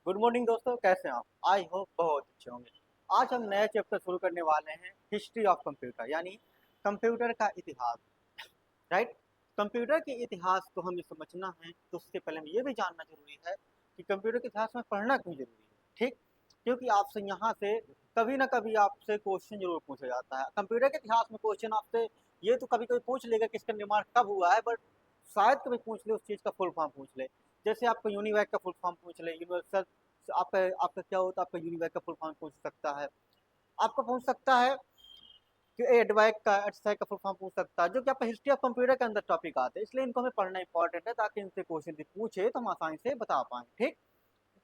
Good morning दोस्तों, कैसे हैं आप? आई होप बहुत अच्छे होंगे। आज हम नया चैप्टर शुरू करने वाले हैं, हिस्ट्री ऑफ कंप्यूटर, यानी कंप्यूटर का इतिहास। राइट। कंप्यूटर के इतिहास को हमें समझना है तो उससे पहले हमें ये भी जानना जरूरी है कि कंप्यूटर के इतिहास में पढ़ना क्यों जरूरी है। ठीक। क्योंकि आपसे यहाँ से कभी ना कभी आपसे क्वेश्चन जरूर पूछा जाता है। कंप्यूटर के इतिहास में क्वेश्चन आपसे ये तो कभी कभी पूछ लेगा कि इसका निर्माण कब हुआ है, बट शायद कभी पूछ ले उस चीज का फुल फॉर्म पूछ ले। जैसे आपको यूनिवैक का फुल फॉर्म पूछ ले, यूनिवर्सल आपका आपका क्या होता है, आपका यूनिवैक का फुल फॉर्म पूछ सकता है। आपको पूछ सकता है कि एडवैक का एडसैक का फुल फॉर्म पूछ सकता है, जो कि आपका हिस्ट्री ऑफ कंप्यूटर के अंदर टॉपिक आते हैं। इसलिए इनको हमें पढ़ना इंपॉर्टेंट है ताकि इनसे क्वेश्चन पूछे तो हम आसानी से बता पाए। ठीक।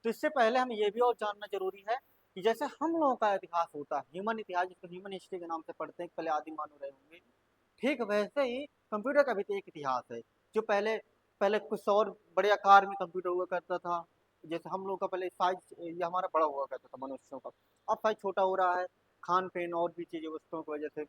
तो इससे पहले हमें ये भी और जानना जरूरी है कि जैसे हम लोगों का इतिहास होता है, ह्यूमन इतिहास, जिसको ह्यूमन हिस्ट्री के नाम से पढ़ते हैं, पहले आदिम मानव रहे होंगे, ठीक वैसे ही कंप्यूटर का भी तो एक इतिहास है। जो पहले पहले कुछ और बड़े आकार में कंप्यूटर हुआ करता था। जैसे हम लोग का पहले साइज ये हमारा बड़ा हुआ करता था मनुष्यों का, अब साइज छोटा हो रहा है खान पीन और भी चीजें वस्तुओं की वजह से।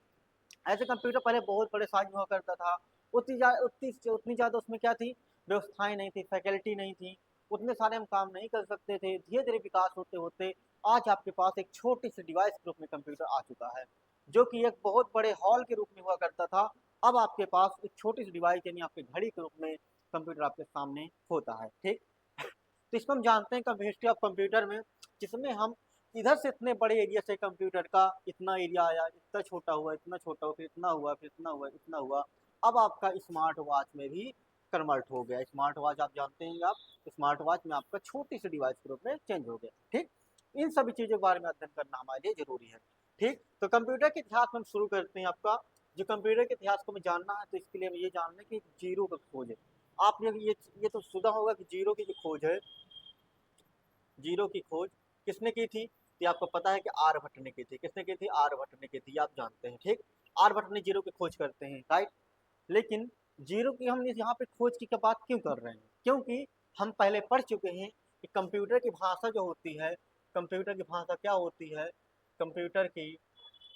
ऐसे कंप्यूटर पहले बहुत बड़े साइज हुआ करता था। उतनी ज्यादा उसमें क्या थी, व्यवस्थाएं नहीं थी, फैकल्टी नहीं थी, उतने सारे हम काम नहीं कर सकते थे। धीरे धीरे विकास होते होते आज आपके पास एक छोटी सी डिवाइस के रूप में कंप्यूटर आ चुका है, जो कि एक बहुत बड़े हॉल के रूप में हुआ करता था। अब आपके पास एक छोटी सी डिवाइस यानी आपके घड़ी के रूप में कंप्यूटर आपके सामने होता है। ठीक। तो इसको हम जानते हैं हिस्ट्री ऑफ कंप्यूटर में, जिसमें हम इधर से इतने बड़े एरिया से कंप्यूटर का इतना एरिया आया, इतना छोटा हुआ, इतना छोटा हुआ, फिर इतना हुआ, फिर इतना हुआ, इतना हुआ। अब आपका स्मार्ट वॉच में भी कन्वर्ट हो गया। स्मार्ट वॉच आप जानते हैं, आप स्मार्ट वॉच में आपका छोटी सी डिवाइस के रूप में चेंज हो गया। ठीक। इन सभी चीजों के बारे में अध्ययन करना हमारे लिए जरूरी है। ठीक। तो कंप्यूटर के इतिहास में हम शुरू करते हैं। आपका जो कंप्यूटर के इतिहास को हमें जानना है तो इसके लिए हमें ये जानना है कि जीरो का खोज है। आपने ये तो सुना होगा कि जीरो की जो खोज है, जीरो की खोज किसने की थी? तो आपको पता है कि आर्यभट्ट ने की थी। किसने की थी? आर्यभट्ट ने की थी, आप जानते हैं। ठीक। आर्यभट्ट ने जीरो की खोज करते हैं, राइट। लेकिन जीरो की हम यहाँ पे खोज की बात क्यों कर रहे हैं? क्योंकि हम पहले पढ़ चुके हैं कि कंप्यूटर की भाषा जो होती है, कंप्यूटर की भाषा क्या होती है? कंप्यूटर की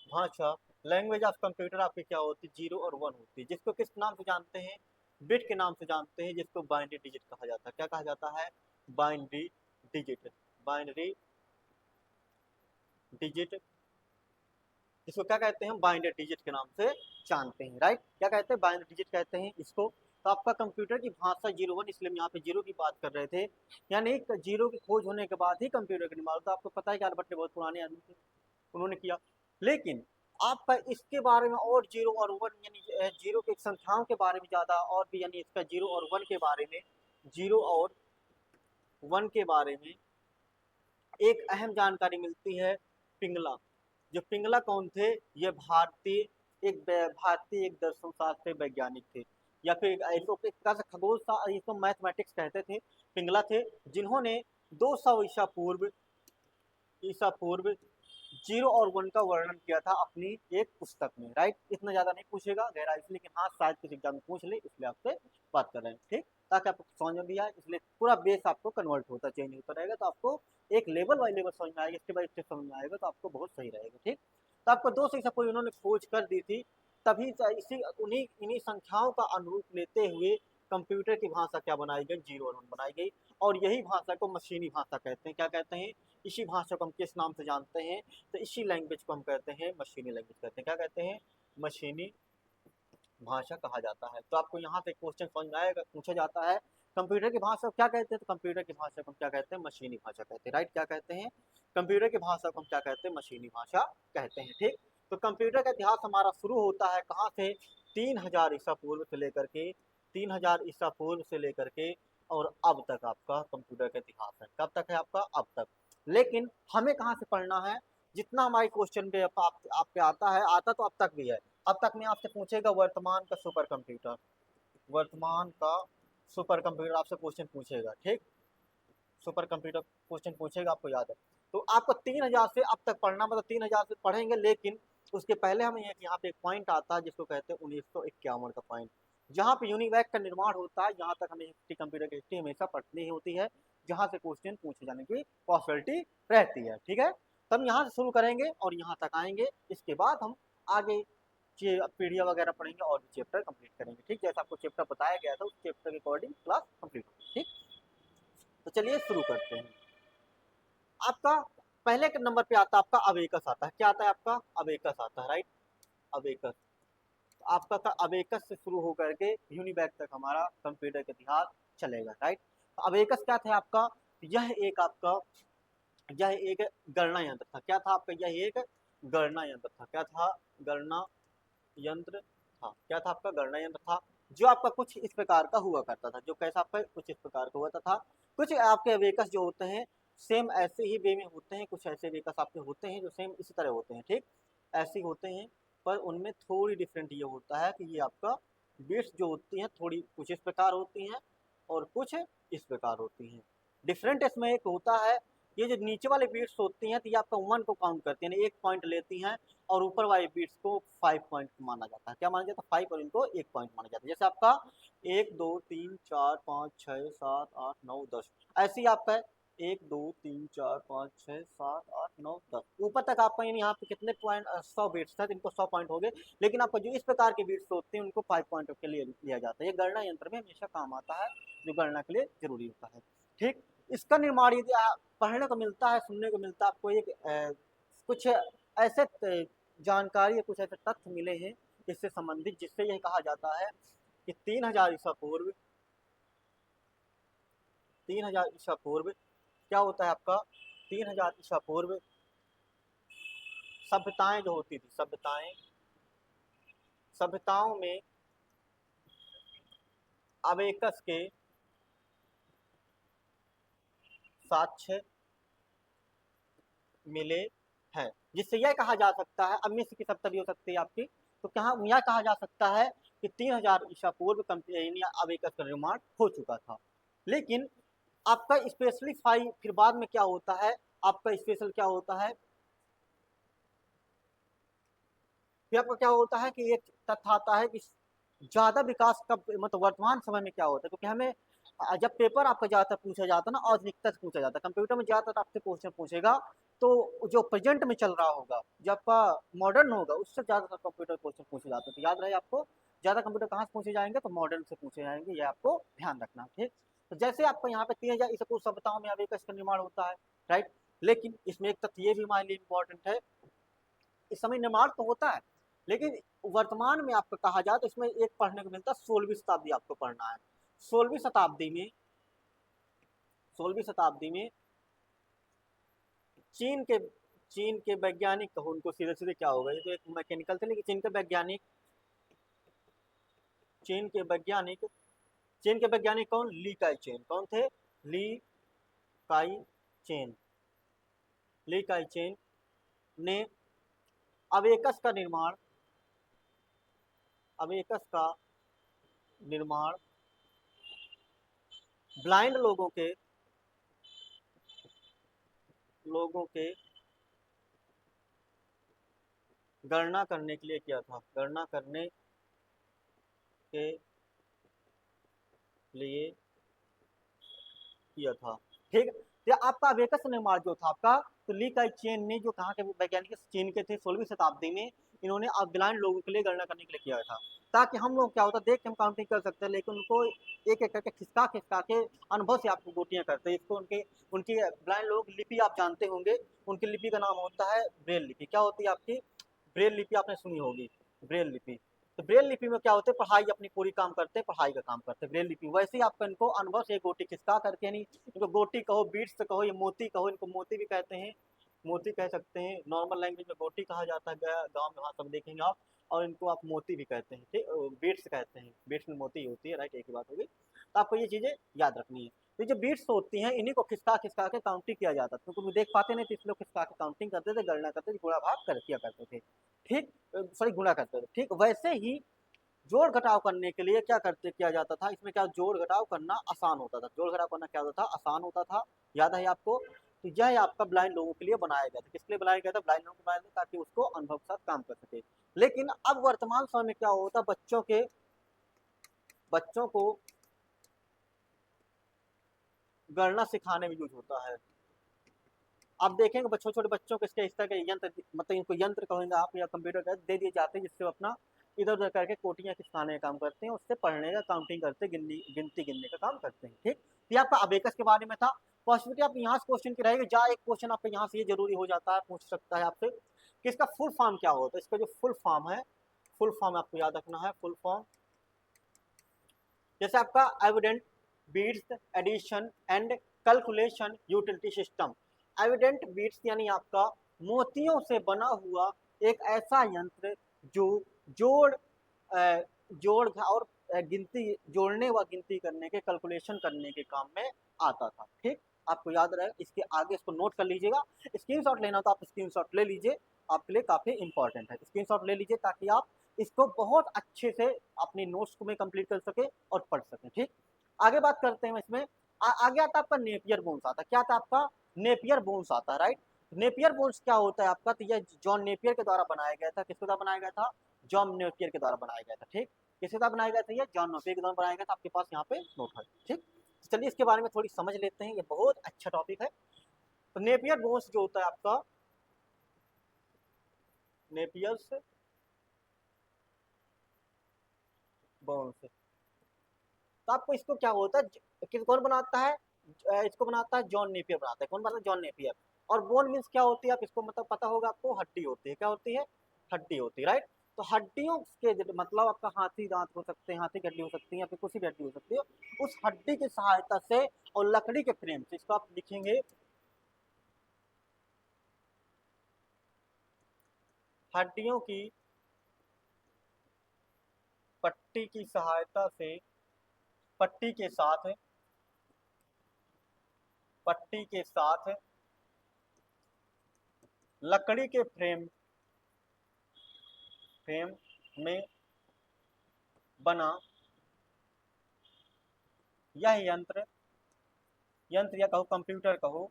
भाषा, लैंग्वेज ऑफ कंप्यूटर आपकी क्या होती है? जीरो और वन होती है, जिसको किस नाम से जानते हैं? बिट के नाम से जानते हैं, जिसको बाइनरी डिजिट कहा जाता है। क्या कहा जाता है? Binary digit. बाइनरी डिजिट, इसको क्या कहते हैं? बाइनरी डिजिट के नाम से जानते हैं, राइट। क्या कहते हैं? बाइनरी डिजिट कहते हैं इसको। तो आपका कंप्यूटर की भाषा जीरो वन, इसलिए हम यहाँ पे जीरो की बात कर रहे थे। यानी जीरो की खोज होने के बाद ही कंप्यूटर का निर्माण। तो आपको पता है कि आर्यभट्ट बहुत पुराने आदमी थे, उन्होंने किया। लेकिन आपका इसके बारे में और जीरो और वन, यानी जीरो की संख्याओं के बारे में ज्यादा और भी, यानी इसका जीरो और वन के बारे में, जीरो और वन के बारे में एक अहम जानकारी मिलती है पिंगला। जो पिंगला कौन थे? ये भारतीय एक दर्शन शास्त्र वैज्ञानिक थे, या फिर इसको खगोल इसको मैथमेटिक्स कहते थे। पिंगला थे जिन्होंने 200 ईसा पूर्व जीरो और वन का वर्णन किया था अपनी एक पुस्तक में, राइट। इतना ज्यादा नहीं पूछेगा गहराई से, लेकिन हाँ शायद किसी एग्जाम में पूछ ले, इसलिए आपसे बात कर रहे हैं। ठीक। ताकि आपको समझ में भी आए, इसलिए पूरा बेस आपको कन्वर्ट होता चेंज होता रहेगा, तो आपको एक लेवल बाई लेवल समझ में आएगा, स्टेप बाई स्टेप समझ में आएगा, तो आपको बहुत सही रहेगा। ठीक। तो आपको 200 ईसा पूर्व उन्होंने खोज कर दी थी। तभी इसी उन्हीं इन्हीं संख्याओं का अनुरूप लेते हुए कंप्यूटर की भाषा क्या बनाई गई? जीरो और वन बनाई गई। और यही भाषा को मशीनी भाषा कहते हैं। क्या कहते हैं? इसी भाषा को हम किस नाम से जानते हैं? तो इसी लैंग्वेज को हम कहते हैं मशीनी लैंग्वेज कहते हैं। क्या कहते हैं? मशीनी भाषा कहा जाता है। तो आपको यहाँ से क्वेश्चन समझ में आएगा, पूछा जाता है कंप्यूटर की भाषा को क्या कहते हैं? तो कंप्यूटर की भाषा को हम क्या कहते हैं? मशीनी भाषा कहते हैं, राइट। क्या कहते हैं? कंप्यूटर की भाषा को हम क्या कहते हैं? मशीनी भाषा कहते हैं। ठीक। तो कंप्यूटर का इतिहास हमारा शुरू होता है कहाँ से? 3000 ईसा पूर्व से लेकर के, 3000 ईसा पूर्व से लेकर के और अब तक आपका कंप्यूटर का इतिहास है। कब तक है आपका? अब तक। लेकिन हमें कहाँ से पढ़ना है? जितना हमारे क्वेश्चन पे आपके आता है, आता तो अब तक भी है। अब तक में आपसे पूछेगा वर्तमान का सुपर कंप्यूटर, वर्तमान का सुपर कंप्यूटर आपसे क्वेश्चन पूछेगा। ठीक। सुपर कंप्यूटर क्वेश्चन पूछेगा, आपको याद है। तो आपको 3000 से अब तक पढ़ना, मतलब 3000 से पढ़ेंगे, लेकिन उसके पहले हमें यहाँ पे एक पॉइंट आता है जिसको कहते हैं 1951 का पॉइंट, जहाँ पे यूनिवैक का निर्माण होता है। यहाँ तक हमें हिस्ट्री, कंप्यूटर की हिस्ट्री हमेशा पढ़नी ही होती है, जहाँ से क्वेश्चन पूछे जाने की पॉसिबिलिटी रहती है। ठीक है। तो हम यहाँ से शुरू करेंगे और यहाँ तक आएंगे। इसके बाद हम आगे पीडीएफ वगैरह पढ़ेंगे और भी चैप्टर कंप्लीट करेंगे। ठीक। जैसा आपको चैप्टर बताया गया था उस चैप्टर के अकॉर्डिंग क्लास कंप्लीट होगी। ठीक। तो चलिए शुरू करते हैं। आपका पहले के नंबर पे आता है आपका अबेकस आता है, क्या आता है आपका अबेकस आता है, राइट, अबेकस। आपका अबेकस से शुरू होकर के यूनिवैक तक हमारा कंप्यूटर का इतिहास चलेगा, राइट। अबेकस क्या था आपका, यह एक आपका यह एक गणना यंत्र था, क्या था आपका, यह एक गणना यंत्र था, क्या था, गणना यंत्र था, क्या था आपका, गणना यंत्र था, जो आपका कुछ इस प्रकार का हुआ करता था, जो कैसा आपका कुछ इस प्रकार का हुआ था। कुछ आपके अबेकस जो होते हैं सेम ऐसे ही वे में होते हैं, कुछ ऐसे अबेकस आपके होते हैं जो सेम इसी तरह होते हैं, ठीक, ऐसे होते हैं, पर उनमें थोड़ी डिफरेंट ये होता है कि ये आपका बिट्स जो होती हैं थोड़ी कुछ इस प्रकार होती हैं और कुछ इस प्रकार होती हैं। डिफरेंट इसमें एक होता है, ये जो नीचे वाले बीट्स होती हैं तो ये आपका 1 को काउंट करती हैं, एक पॉइंट लेती हैं, और ऊपर वाले बीट्स को 5 पॉइंट माना जाता है, क्या माना जाता है, 5, और इनको 1 पॉइंट माना जाता है। जैसे आपका 1 2 3 4 5 6 7 8 9 10, ऐसे ही आपका 1 2 3 4 5 6 7 8 9 10, ऊपर तक आपका यानी यहाँ पे कितने पॉइंट 100 बीट्स था, इनको 100 पॉइंट हो गए। लेकिन आपका जो इस प्रकार के बीट्स होते हैं उनको 5 पॉइंट के लिए लिया जाता है, ये गणना यंत्र में हमेशा काम आता है, जो गणना के लिए जरूरी होता है, ठीक। इसका निर्माण यदि पढ़ने को मिलता है, सुनने को मिलता है आपको, एक कुछ ऐसे जानकारी या कुछ ऐसे तथ्य मिले हैं इससे संबंधित, जिससे यह कहा जाता है कि 3000 ईसा पूर्व 3000 ईसा पूर्व क्या होता है आपका, 3000 ईसा पूर्व सभ्यताएं जो होती थी, सभ्यताओं में अबेकस के साक्ष्य मिले हैं, जिससे यह कहा जा सकता है, अब मिस्र की सभ्यता भी हो सकती है आपकी, तो कहा यह कहा जा सकता है कि 3000 ईसा पूर्व अबेकस का निर्माण हो चुका था। लेकिन आपका स्पेशली फिर बाद में क्या होता है, आपका स्पेशल क्या होता है, फिर आपका क्या होता है कि एक तथ्य आता है कि ज्यादा विकास कब, मतलब वर्तमान समय में क्या होता है, क्योंकि हमें जब पेपर आपका ज्यादातर पूछा जाता है ना, आधुनिकता से पूछा जाता है, कंप्यूटर में ज्यादातर आपसे क्वेश्चन पूछेगा तो जो प्रेजेंट में चल रहा होगा, जब आपका मॉडर्न होगा उससे ज्यादातर कंप्यूटर क्वेश्चन पूछे जाते हैं, तो याद रहे आपको, ज्यादा कंप्यूटर कहाँ से पूछे जाएंगे, तो मॉडर्न से पूछे जाएंगे, ये आपको ध्यान रखना, ठीक। तो जैसे आपको यहाँ पे 3000 ईसा पूर्व सभ्यताओं में अबेकस का निर्माण होता है, राइट। लेकिन इसमें एक तथ्य ये भी हमारे लिए इंपॉर्टेंट है, इस समय निर्माण तो होता है, लेकिन वर्तमान में आपको कहा जाए तो इसमें एक पढ़ने को मिलता है, 16वीं शताब्दी आपको पढ़ना है। 16वीं शताब्दी में 16वीं शताब्दी में चीन के चीन के वैज्ञानिक कहो उनको, सीधे सीधे क्या होगा, ये तो एक मैकेनिकल थे, लेकिन चीन के वैज्ञानिक कौन, ली काई चेन, कौन थे, ली काई चेन ली काई चेन ने अबेकस का निर्माण अबेकस का निर्माण ब्लाइंड लोगों के गणना करने के लिए किया था, गणना करने के लिए किया था, ठीक। तो आपका अबेकस निर्माण जो था आपका, तो ली काई चेन ने, जो कहाँ के वैज्ञानिक चीन के थे, 16वीं शताब्दी में इन्होंने ब्लाइंड लोगों के लिए गणना करने के लिए किया था, ताकि हम लोग क्या होता देख के हम काउंटिंग कर सकते हैं, लेकिन उनको एक एक करके खिसका खिसका के अनुभव से आपको गोटियां करते हैं, इसको उनकी ब्लाइंड लोग लिपि आप जानते होंगे, उनकी लिपि का नाम होता है ब्रेल लिपि, क्या होती है आपकी, ब्रेल लिपि आपने सुनी होगी, ब्रेल लिपि। तो ब्रेल लिपि में क्या होते हैं, पढ़ाई अपनी पूरी काम करते हैं, पढ़ाई का काम करते हैं ब्रेल लिपि, वैसे ही आपको इनको अनुभव से गोटी खिसका करके, नहीं इनको गोटी कहो, बीट्स कहो, ये मोती कहो, इनको मोती भी कहते हैं, मोती कह सकते हैं, नॉर्मल लैंग्वेज में गोटी कहा जाता है, गाँव में वहाँ सब देखेंगे आप, और इनको आप मोती भी कहते हैं, ठीक, बीट्स कहते हैं, बीट्स में मोती होती है, राइट, एक ही बात होगी। तो आपको ये चीजें याद रखनी है। तो जो बीट्स होती हैं इन्हीं को खिसका खिसका के काउंटिंग किया जाता था, क्योंकि देख पाते नहीं थे, इसलिए खिसका के काउंटिंग करते थे, गणना करते थे, गुणा भाग कर किया करते थे, ठीक, सॉरी गुणा करते थे, ठीक। वैसे ही जोड़ घटाव करने के लिए क्या करते किया जाता था, इसमें क्या जोड़ घटाव करना आसान होता था, जोड़ घटाव करना क्या होता था, आसान होता था, याद है आपको। तो यह आपका ब्लाइंड लोगों के लिए बनाया गया था, किसके लिए बनाया गया था, ब्लाइंड लोगों को बनाया गया ताकि उसको अनुभव के साथ काम कर सके। लेकिन अब वर्तमान समय में क्या होता, बच्चों को गणना सिखाने में यूज होता है। आप देखेंगे छोटे छोटे बच्चों को इसके इस तरह के यंत्र, मतलब इनको यंत्र कहेंगे आप या कंप्यूटर का दे दिए जाते हैं, जिससे वो अपना इधर उधर करके कोटियां खिसकाने का काम करते हैं, उससे पढ़ने का काउंटिंग करते, गिनती गिनने का काम करते हैं, ठीक। ये आपका अबेकस के बारे में था। पॉसिबिलिटी आप यहाँ से क्वेश्चन की रहेगी, जहाँ एक क्वेश्चन आपका यहाँ से ये जरूरी हो जाता है, पूछ सकता है आपसे कि इसका फुल फॉर्म क्या होता है। इसका जो फुल फॉर्म है, फुल फॉर्म आपको याद रखना है। फुल फॉर्म जैसे आपका evident beats addition and calculation utility system. Evident beats यानी आपका मोतियों से बना हुआ एक ऐसा यंत्र जो जोड़ जोड़ और गिनती, जोड़ने व गिनती करने के, कैलकुलेशन करने के काम में आता था। ठीक, आपको याद रहे, इसके आगे इसको नोट कर लीजिएगा। स्क्रीनशॉट लेना तो आप स्क्रीनशॉट ले लीजिए, आपके लिए काफी इंपॉर्टेंट है। स्क्रीनशॉट ले लीजिए ताकि आप इसको बहुत अच्छे से अपनी नोट्स को में कंप्लीट कर सके और पढ़ सके। ठीक, आगे बात करते हैं इसमें। आगे आता है आपका नेपियर बोन्स आता है। क्या आता है आपका? नेपियर बोन्स आता है, राइट। नेपियर बोन्स क्या होता है आपका? तो यह जॉन नेपियर के द्वारा बनाया गया था। किसके द्वारा बनाया गया था? जॉन नेपियर के द्वारा बनाया गया था। ठीक, किसके द्वारा बनाया गया था? ये जॉन नेपियर के द्वारा बनाया गया था। आपके पास यहाँ पे नोट है। ठीक, चलिए इसके बारे में थोड़ी समझ लेते हैं, ये बहुत अच्छा टॉपिक है। तो नेपियर बोन्स जो होता है आपका, नेपियर्स बोन्स, तो आपको इसको क्या होता है, कौन बनाता है? इसको बनाता है जॉन नेपियर बनाता है। कौन बनाता है? John Napier. और बोन मीन्स क्या होती है? आप इसको मतलब पता होगा आपको, हड्डी होती है। क्या होती है? हड्डी होती है, राइट। तो हड्डियों के मतलब आपका हाथी दांत हो सकते हैं, हाथी की हड्डी हो सकती है, या फिर किसी भी हड्डी हो सकती है, उस हड्डी की सहायता से और लकड़ी के फ्रेम से, इसको आप लिखेंगे हड्डियों की पट्टी की सहायता से, पट्टी के साथ, पट्टी के साथ लकड़ी के फ्रेम फ्रेम में बना यह यंत्र, यंत्र या कहो कंप्यूटर कहो,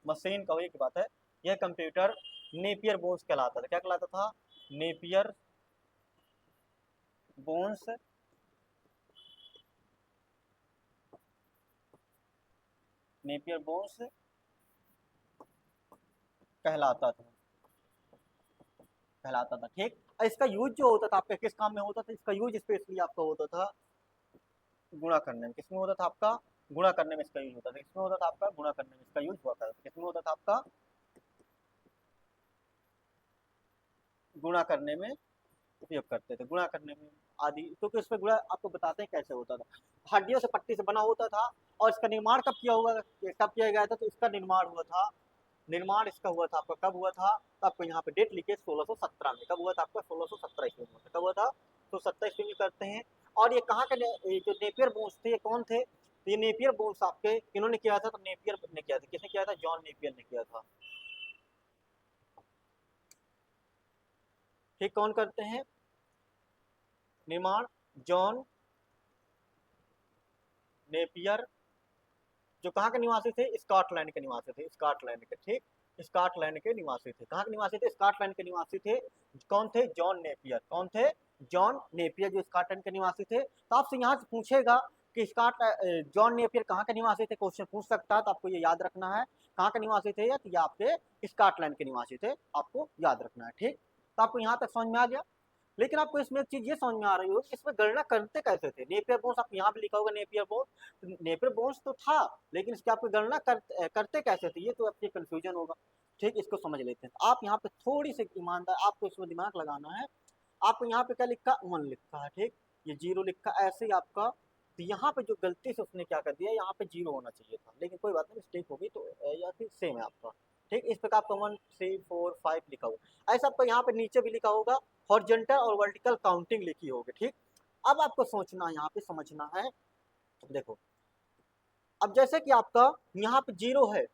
मशीन कहो, एक बात है, यह कंप्यूटर नेपियर बोन्स कहलाता था। क्या कहलाता था? नेपियर बोन्स नेपियर बोन्स कहलाता था, कहलाता था। ठीक, इसका यूज जो होता था आपका किस काम में होता था? इसका यूज स्पेशली आपका होता था गुणा करने में। किसमें होता था आपका? गुणा करने में इसका यूज होता था। किसमें होता था आपका? गुणा करने में इसका यूज हुआ था। किसमें होता था आपका? गुणा करने में उपयोग करते थे, गुणा करने में आदि। क्योंकि इसमें गुणा आपको बताते हैं कैसे होता था। हड्डियों से पट्टी से बना होता था। और इसका निर्माण कब किया हुआ, कब किया गया था? तो इसका निर्माण हुआ था, निर्माण इसका हुआ था आपका कब हुआ था? तो आपको यहाँ पे डेट लिखिए 1617 में। कब हुआ था आपका? 1617 ईस्वी में हुआ था। कब हुआ था? तो 17 ईस्वी में करते हैं। और ये कहाँ के जो नेपियर बोन्स थे, ये कौन थे? तो ये नेपियर बोन्स आपके किन्होंने किया था? तो नेपियर ने किया था। किसने किया था? जॉन नेपियर ने किया था। ठीक, कौन करते हैं निर्माण? जॉन नेपियर, जो कहाँ के निवासी थे? स्कॉटलैंड के निवासी थे, स्कॉटलैंड के। ठीक, स्कॉटलैंड के निवासी थे। कहाँ के निवासी थे? स्कॉटलैंड के निवासी थे। कौन थे? John Napier. कौन थे? जॉन नेपियर, जो स्कॉटलैंड के निवासी थे। तो आपसे यहाँ से पूछेगा कि जॉन नेपियर कहाँ के निवासी थे, क्वेश्चन पूछ सकता है। तो आपको ये याद रखना है कहाँ के निवासी थे, या तो ये आपके स्कॉटलैंड के निवासी थे, आपको याद रखना है। ठीक, तो आपको यहाँ तक समझ में आ गया। लेकिन आपको इसमें एक चीज ये समझ में आ रही होगी, इसमें गणना करते कैसे थे? नेपियर बोन्स, आप यहाँ भी लिखा होगा नेपियर बोन्स। नेपियर बोन्स तो था, लेकिन इसकी आपको गणना करते कैसे थे, ये तो आपके कंफ्यूजन होगा। ठीक, इसको समझ लेते हैं। आप यहाँ पे थोड़ी सी ईमानदार, आपको इसमें दिमाग लगाना है। आपको यहाँ पे क्या लिखा? 1 लिखा है। ठीक, ये 0 लिखा, ऐसे ही आपका। तो यहाँ पे जो गलती से उसने क्या कर दिया, यहाँ पे 0 होना चाहिए था, लेकिन कोई बात नहीं, मिस्टेक होगी तो या फिर सेम है आपका। ठीक, इस प्रकार आपका 1 3 4 5 लिखा होगा। ऐसा आपको यहाँ पे नीचे भी लिखा होगा, हॉरिजॉन्टल और वर्टिकल काउंटिंग लिखी होगी। ठीक, अब आपको सोचना, यहाँ पे समझना है। देखो, अब जैसे कि आपका यहाँ पे 0 है।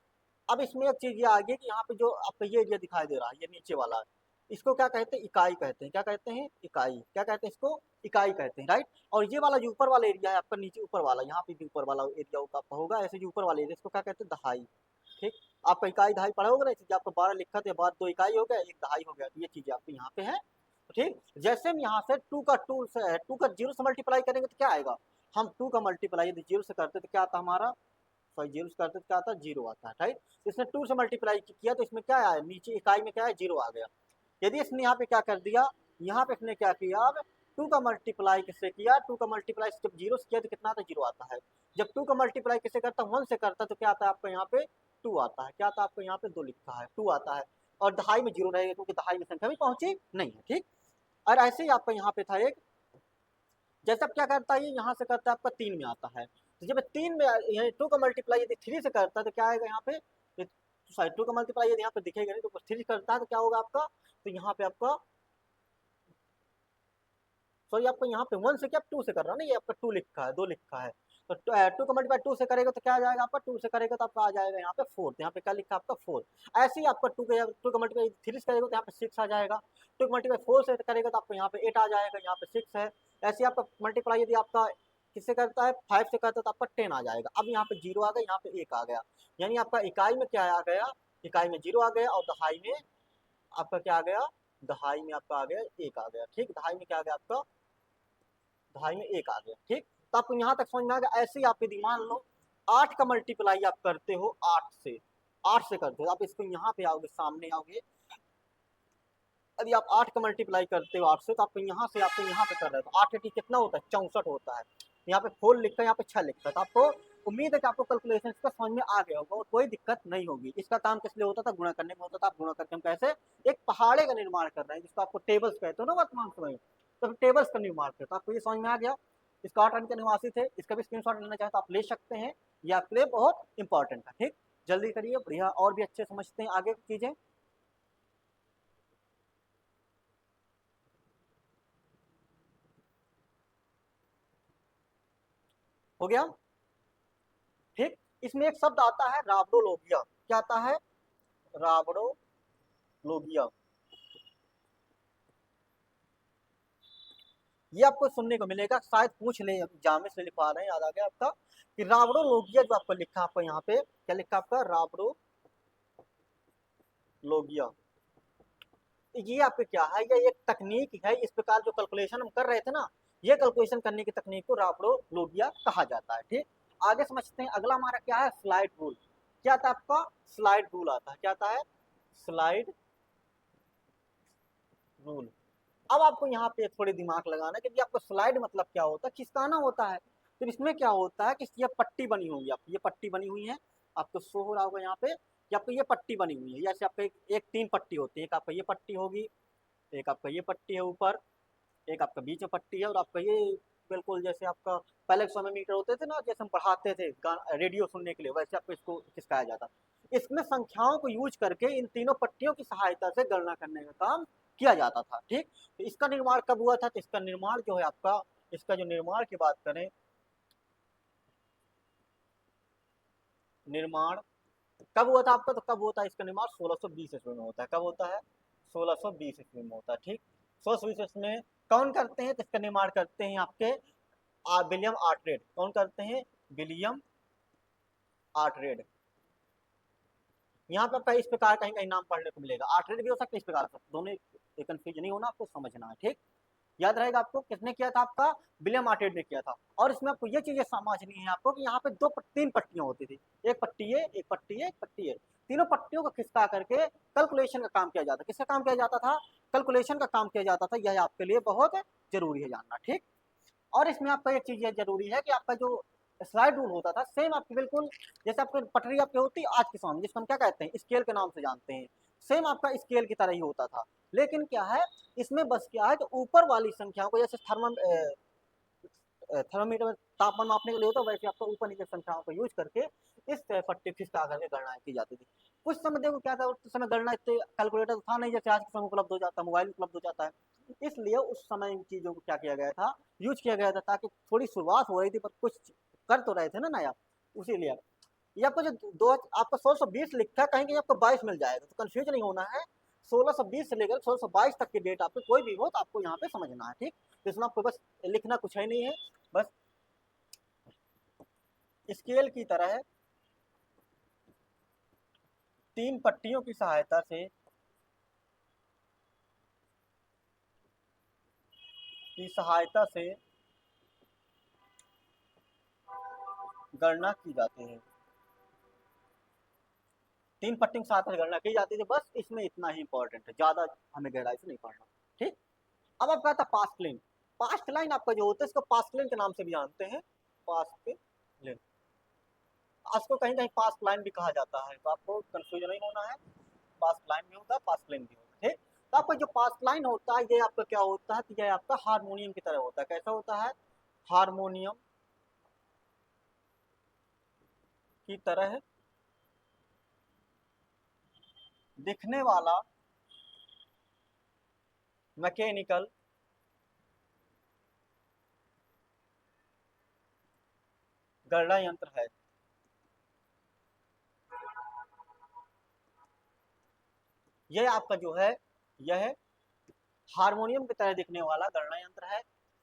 अब इसमें एक चीज ये आ गई कि यहाँ पे जो आपका ये एरिया दिखाई दे रहा है, ये नीचे वाला, इसको क्या कहते हैं? इकाई कहते हैं। क्या कहते हैं? इकाई। क्या कहते हैं इसको? इकाई कहते हैं, राइट। और ये वाला जो ऊपर वाला एरिया है आपका, नीचे ऊपर वाला, यहाँ पे भी ऊपर वाला एरिया आपका होगा, ऐसे जो ऊपर वाला एरिया, इसको क्या कहते हैं? दहाई। ठीक, आपका इकाई दहाई पढ़ा होगा ना, इसलिए आपको 12 लिखा था, बाद 2 इकाई हो गया, 1 दहाई हो गया। तो ये चीजें आपको यहाँ पे है। ठीक, जैसे हम यहाँ से 2 का 0 से मल्टीप्लाई करेंगे तो क्या आएगा? हम 2 का मल्टीप्लाई यदि 0 से करते तो क्या आता हमारा? सॉरी, 0 से करते तो क्या आता? 0 आता है, राइट। इसने 2 से मल्टीप्लाई किया तो इसमें क्या आया? नीचे इकाई में क्या है? 0 आ गया। यदि इसने यहाँ पे क्या कर दिया, यहाँ पे इसने क्या किया, अब 2 का मल्टीप्लाई किससे किया, 2 का मल्टीप्लाई जब 0 से किया तो कितना आता है, 0 आता है। जब 2 का मल्टीप्लाई किससे करता, 1 से करता तो क्या आता है आपका यहाँ पे 2 आता है। क्या आता है आपको यहाँ पे 2 लिखा है, 2 आता है। और दहाई में 0 रहेगा क्योंकि दहाई में संख्या भी पहुंची नहीं है, ठीक। और ऐसे ही आपका यहाँ पे था एक, जैसे अब क्या करता है, ये यहाँ से करता है आपका 3 में आता है। तो जब 3 में 2 का मल्टीप्लाई यदि 3 से करता है तो क्या आएगा यहाँ पे, सॉरी 2 का मल्टीप्लाई यदि यहाँ पे दिखेगा नहीं तो 3 करता है तो क्या होगा आपका, तो यहाँ पे आपका, सॉरी आपको यहाँ पे 1 से क्या 2 से कर रहा है ना, ये आपका 2 लिखा है, 2 लिखा है। तो 2 का मल्टीप्लाई 2 से करेगा तो क्या आ जाएगा आपका, 2 से करेगा तो आपका आ जाएगा यहाँ पे 4, यहाँ पे क्या लिखा है आपका 4। ऐसे ही आपका 2 का मल्टीप्लाई 3 से करेगा तो यहाँ पे 6 आ जाएगा। 2 का मल्टीप्लाई 4 से करेगा तो आपको यहाँ पे 8 आ जाएगा, यहाँ पे 6 है। ऐसे आपका मल्टीप्लाई यदि आपका किससे करता है, 5 से करता है तो आपका 10 आ जाएगा। अब यहाँ पे 0 आ गया, यहाँ पे 1 आ गया, यानी आपका इकाई में क्या आ गया, इकाई में 0 आ गया और दहाई में आपका क्या आ गया, दहाई में आपका आ गया 1 आ गया, ठीक। दहाई में क्या आ गया आपका, दहाई में 1 आ गया, ठीक। तो आपको यहाँ तक समझ में आ गया। ऐसे ही आप यदि मान लो 8 का मल्टीप्लाई आप करते हो 8 से, 8 से करते हो, आप इसको यहाँ पे आओगे, सामने आओगे, यदि आप 8 का मल्टीप्लाई करते हो 8 से तो आपको यहाँ से आपको यहाँ पे कर रहे हो तो 8 8 कितना होता है, 64 होता है। यहाँ पे 4 लिखा है, यहाँ पे 6 लिखा है। तो आपको उम्मीद है कि आपको कैलकुलेशन इसका समझ में आ गया होगा और कोई दिक्कत नहीं होगी। इसका काम किस लिए होता था, गुणा करने में होता था। आप गुणा करके हम कैसे एक पहाड़े का निर्माण कर रहे हैं, जिसको आपको टेबल्स कहते हो ना वर्तमान समय में, तो टेबल्स का निर्माण करते, तो आपको ये समझ में आ गया। स्कॉटलैंड के निवासी थे, इसका भी स्क्रीनशॉट लेना चाहे तो आप ले सकते हैं, ये आपके लिए बहुत इंपॉर्टेंट है, ठीक। जल्दी करिए, बढ़िया, और भी अच्छे समझते हैं आगे चीजें। हो गया, ठीक। इसमें एक शब्द आता है राबडोलोगिया, क्या आता है, राबडोलोगिया। ये आपको सुनने को मिलेगा, शायद पूछ ले, एग्जाम में से लिखवा रहे हैं, याद आ गया आपका कि राबडोलोगिया जो आपको लिखा, आपको यहाँ पे क्या लिखा आपका, राबडोलोगिया। ये आपके क्या है, ये एक तकनीक है। इस प्रकार जो कैलकुलेशन हम कर रहे थे ना, ये कैलकुलेशन करने की तकनीक को राबडोलोगिया कहा जाता है, ठीक। आगे समझते हैं, अगला हमारा क्या है, स्लाइड रूल। क्या आता है आपका, स्लाइड रूल आता है, क्या आता है, स्लाइड रूल। अब आपको यहाँ पे थोड़े दिमाग लगाना कि आपको स्लाइड मतलब क्या होता है, खिसकाना होता है। तो इसमें क्या होता है कि ये पट्टी बनी होगी, आपकी ये पट्टी बनी हुई है, आपको शो हो रहा होगा यहाँ पे कि आपको ये पट्टी बनी हुई है। जैसे आपका एक 3 पट्टी होती है, एक आपका ये पट्टी होगी, एक आपका ये पट्टी है ऊपर, एक आपका बीच में पट्टी है, और आपका ये बिल्कुल जैसे आपका पहले के समय मीटर होते थे ना, जैसे हम पढ़ाते थे रेडियो सुनने के लिए, वैसे आपको इसको खिसकाया जाता। इसमें संख्याओं को यूज करके इन तीनों पट्टियों की सहायता से गणना करने का काम किया जाता था, ठीक। तो इसका निर्माण कब हुआ था, तो इसका निर्माण जो है आपका, इसका जो निर्माण की बात करें, निर्माण कब हुआ था आपका, तो कब होता है इसका निर्माण, 1620 ईस्वी में होता है। कब होता है, 1620 ईस्वी में होता है, ठीक। 1620 ईस्वी में कौन करते हैं, तो इसका निर्माण करते हैं आपके विलियम आर्टरेड। कौन करते हैं, विलियम आर्टरेड। यहाँ पे आपका इस प्रकार कहीं कहीं नाम पढ़ने को मिलेगा, आर्टरेड भी हो सकता है, इस प्रकार से, दोनों कंफ्यूजन नहीं होना, आपको समझना है, ठीक। याद रहेगा आपको, किसने किया था आपका, विलियम आर्टरेड ने किया था। और इसमें आपको ये चीजें समझनी है आपको कि यहाँ पे 3 पट्टियां होती थी, एक पट्टी है, एक पट्टी है, एक पट्टी है। तीनों पट्टियों को खिसका करके कैलकुलेशन का काम किया जाता, किसका काम किया जाता था, कैलकुलेशन का काम किया जाता था। यह आपके लिए बहुत जरूरी है जानना, ठीक। और इसमें आपका एक चीज जरूरी है कि आपका जो स्लाइड रूल होता था, सेम आपकी बिल्कुल जैसे आपकी पटरी आपकी होती आज के समय, जिसको हम क्या कहते हैं, स्केल के नाम से जानते हैं, सेम आपका स्केल की तरह ही होता था। लेकिन क्या है, इसमें बस क्या है, तो ऊपर वाली संख्याओं को, जैसे थर्मामीटर में तापमान मापने के लिए होता है, वैसे आपको ऊपर नीचे संख्याओं को यूज करके इस पट्टी खिसका करके गणना की जाती थी। कुछ समय देखो क्या था, उस समय गणना इतने कैलकुलेटर था नहीं, जैसे आज के समय उपलब्ध हो जाता है, मोबाइल उपलब्ध हो जाता है। इसलिए उस समय इन चीजों को क्या किया गया था, यूज किया गया था, ताकि थोड़ी शुरुआत हो रही थी पर कुछ कर तो रहे थे ना नया, उसीलिए। ये आपको जो दो आपका 1620 लिखा है, कहीं कहीं आपको 22 मिल जाएगा, तो कंफ्यूज नहीं होना है। 1620 से लेकर 1622 तक की डेट आपको कोई भी हो तो आपको यहाँ पे समझना है, ठीक। तो इसमें आपको बस लिखना कुछ है नहीं है, बस स्केल की तरह 3 पट्टियों की सहायता से गणना की जाती है। 3 पट्टियों की सहायता से गणना की जाती है, बस इसमें इतना ही इंपॉर्टेंट है, ज्यादा हमें गहराई से नहीं पढ़ना, ठीक। अब आपका था पास प्लेन। पास्ट लाइन आपका जो होता है इसको पास्ट लाइन के नाम से भी जानते हैं, पास्ट लाइन, इसको कहीं कहीं पास्ट लाइन भी कहा जाता है, तो आपको कंफ्यूजन नहीं होना है, पास्ट लाइन भी होता है, पास्ट लाइन भी होता है, ठीक। तो आपका जो पास्ट लाइन होता है ये आपका क्या होता है, तो ये आपका हारमोनियम की तरह होता है। कैसा होता है, हारमोनियम की तरह दिखने वाला मैकेनिकल गणना यंत्र है। यह आपका जो है यह हारमोनियम की तरह दिखने वाला गणना यंत्र है।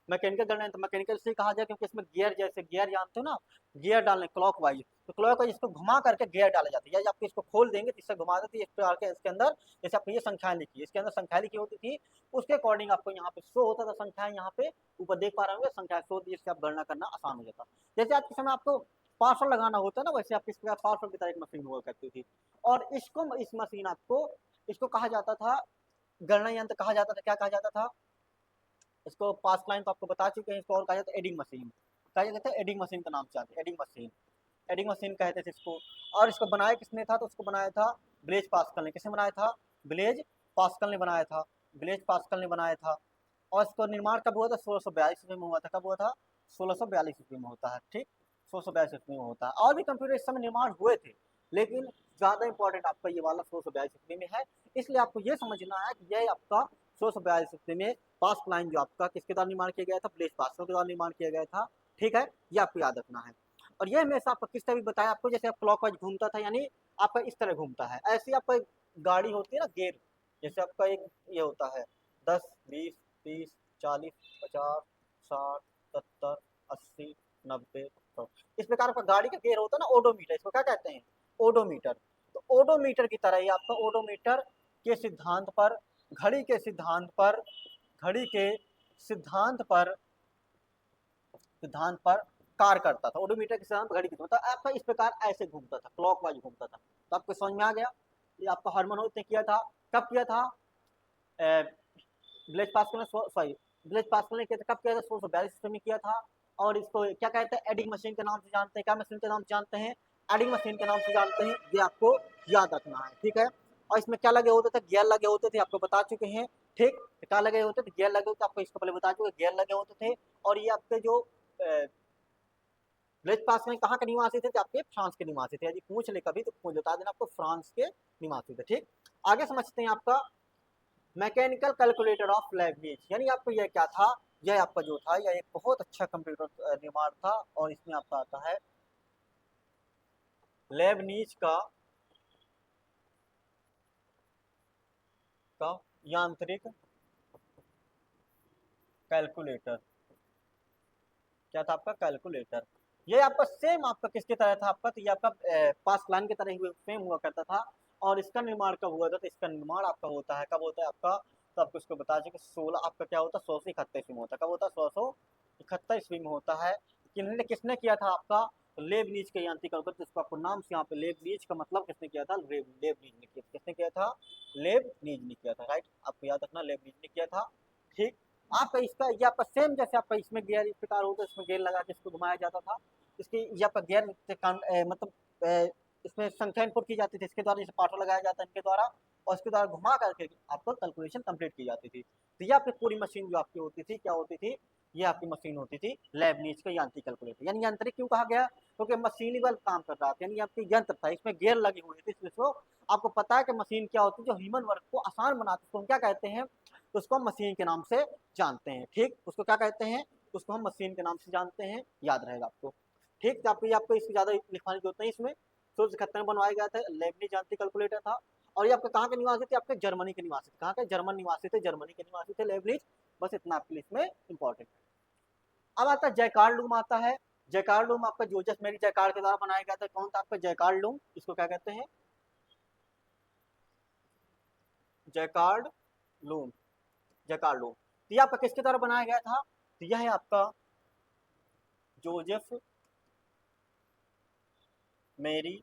मैकेनिकल गणना यंत्र मैकेनिकल से कहा जाए क्योंकि इसमें गियर, जैसे गियर जानते हो ना, गियर डालने क्लॉकवाइज, तो क्लॉकवाइज इसको घुमा करके गियर डाले जाते हैं, या आप इसको खोल देंगे तो इससे घुमा देते इस प्रकार के, इसके अंदर जैसे आपने ये संख्याएं लिखी, इसके अंदर संख्या लिखी होती थी, उसके अकॉर्डिंग आपको यहाँ पे शो होता था संख्याएं, यहाँ पे ऊपर देख पा रहे होंगे संख्या शो होती है, जिससे आप गणना करना आसान हो जाता। जैसे आज के समय आपको पार्सल लगाना होता है ना, वैसे आप इस प्रकार पार्सल की तरह एक मशीन हुआ करती थी, और इसको इस मशीन आपको इसको कहा जाता था गणना यंत्र कहा जाता था। क्या कहा जाता था इसको, पास लाइन तो आपको बता चुके हैं, इसको और कहा जाता है एडिंग मशीन, कहा जाता है एडिंग मशीन का नाम से आते हैं, एडिंग मशीन, एडिंग मशीन कहते थे इसको। और इसको बनाया किसने था, तो उसको बनाया था ब्लेज पास्कल ने। किसने बनाया था, ब्लेज पास्कल ने बनाया था, ब्लेज पास्कल ने बनाया था। और इसका निर्माण कब हुआ था, 1642 ईस्वी में हुआ था। कब हुआ था, 1642 ईस्वी में होता है, ठीक, 1642 ईस्वी में होता है। और भी कंप्यूटर इस समय निर्माण हुए थे, लेकिन ज्यादा इंपॉर्टेंट आपका ये वाला 1642 ईस्वी में है। इसलिए आपको ये समझना है कि यह आपका 1642 ईस्वी में पास्ट लाइन जो आपका किसके द्वारा निर्माण किया गया था, ब्लेज पास्कल के द्वारा निर्माण किया गया था, ठीक है, ये आपको याद रखना है। और ये हमेशा आपको किस तरह बताया आपको, जैसे आप क्लॉकवाइज घूमता था, यानी आपका इस तरह घूमता है। ऐसी आपका गाड़ी होती है ना गेयर, जैसे आपका एक ये होता है 10 20 30 40 50 60 70 80 90 100, इस प्रकार का गाड़ी का गेयर होता है ना, ओडोमीटर, इसको क्या कहते हैं, ओडोमीटर। तो ओडोमीटर की तरह ही आपका ओडोमीटर के सिद्धांत पर, घड़ी के सिद्धांत पर, घड़ी के सिद्धांत पर सिद्धांत पर कार्य करता था। ओडोमीटर के सिद्धांत घड़ी की, मतलब आपका इस प्रकार ऐसे घूमता था, क्लॉकवाइज घूमता था। तो आपको समझ में आ गया, ये आपका हरमनोल्ट ने किया था। कब किया था, ब्लेज पास्कल ने, सॉरी ब्लेज पास्कल ने किया था, कब किया था, 1642 ईस्वी में किया था। और इसको क्या कहते हैं, एडिंग मशीन के नाम से जानते हैं। क्या मशीन के नाम से जानते हैं, एडिंग मशीन के नाम से जानते हैं, ये आपको याद रखना है, ठीक है। और इसमें क्या लगे होते थे, गियर लगे होते थे, आपको बता चुके हैं, ठीक। क्या लगे होते थे, गियर लगे होते, आपको इसको पहले बता चुके, गियर लगे होते थे। और ये आपके जो ब्लेज पास्कल कहाँ के निवासी थे, आपके फ्रांस के निवासी थे। यदि पूछ ले कभी तो बता देना आपको फ्रांस के निवासी थे, ठीक। आगे समझते हैं आपका मैकेनिकल कैलकुलेटर ऑफ लेबनिज, यानी आपको यह क्या था, यह आपका जो था यह एक बहुत अच्छा कंप्यूटर निर्माण था। और इसमें आपका आता है लेबनिज का यांत्रिक कैलकुलेटर। क्या था आपका, कैलकुलेटर। ये आपका सेम आपका किसकी तरह था आपका, तो ये आपका पास लाइन की तरह ही सेम हुआ करता था। और इसका निर्माण कब हुआ था, तो इसका निर्माण आपका होता है, कब होता है आपका, तो आपको इसको बता दें कि 16 आपका क्या होता है, 1671 ईस्वी में होता है। कब होता है, 1671 ईस्वी में होता है। किन्होंने किसने किया था आपका, तो लेबनीज के यांत्रिक कैलकुलेटर, जिसको आपको नाम से यहाँ पे लेबनीज का मतलब किसने किया था, लेबनीज ने किया, किसने किया था, लेबनीज ने किया था, राइट, आपको याद रखना लेबनीज ने किया था, ठीक। आपका इसका ये आपका सेम जैसे आपका इसमें गियर इस प्रकार होता है, इसमें गियर लगा के इसको घुमाया जाता था। इसकी ये आपका गियर मतलब इसमें संख्या इनपुट की जाती थी, इसके द्वारा जैसे पार्टर लगाया जाता है इनके द्वारा, और इसके द्वारा घुमा करके आपको कैलकुलेशन कंप्लीट की जाती थी। तो ये आपकी पूरी मशीन जो आपकी होती थी, क्या होती थी, ये आपकी मशीन होती थी लेबनीज का यांत्रिक कैलकुलेटर। यानी यांत्रिक क्यों कहा गया, क्योंकि मशीनी बल काम कर रहा था, यानी आपकी यंत्र था, इसमें गियर लगे हुए थे, इसलिए आपको पता है कि मशीन क्या होती है, जो ह्यूमन वर्क को आसान बनाती है, उसको हम क्या कहते हैं, तो उसको हम मशीन के नाम से जानते हैं, ठीक। उसको क्या कहते हैं, उसको हम मशीन के नाम से जानते हैं, याद रहेगा आपको, ठीक। तो आपको इसकी ज्यादा लिखवाने की जरूरत नहीं इसमें। 1671 में बनवाया गया था, लेबनीज यांत्रिक कैलकुलेटर था। और ये आपके कहाँ के निवासी थे, आपके जर्मनी के निवासी थे। कहाँ के, जर्मन निवासी थे, जर्मनी के निवासी थे लेबनीज। बस इतना आपके लिए इसमें इंपॉर्टेंट है। अब आता है जयकार्ड लूम आता है। जयकार्ड लूम आपका जोसेफ मेरी जयकार्ड के द्वारा बनाया गया था। कौन था आपका जयकार्ड लूम, इसको क्या कहते हैं, जयकार्ड लूम, जयकार्ड लूम। तो ये आपका किसके द्वारा बनाया गया था, तो यह है आपका जोसेफ मेरी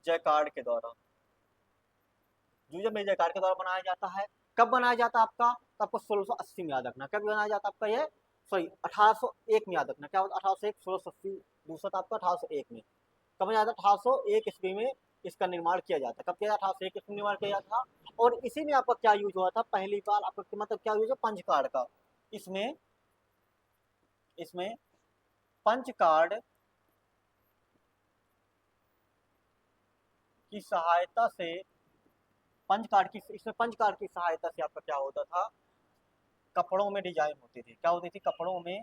जयकार्ड के द्वारा, जोसेफ मेरी जयकार्ड के द्वारा बनाया जाता है। कब बनाया जाता आपका, तो आपको 1680 में याद रखना। कब बनाया जाता आपका ये, सॉरी 1801 में याद रखना। क्या होता 1801, 1680, दूसरा था आपका 1801 में। कब बनाया जाता, 1801 ईस्वी में इसका निर्माण किया जाता। कब किया, 1801 ईस्वी में निर्माण किया जाता था। और इसी में आपका क्या यूज हुआ था पहली बार, आपका मतलब क्या यूज है, पंच कार्ड का। इसमें इसमें पंच कार्ड की सहायता से, इसमें पंच कार्ड की सहायता से आपका क्या होता था, कपड़ों में डिजाइन होती थी। क्या होती थी, कपड़ों में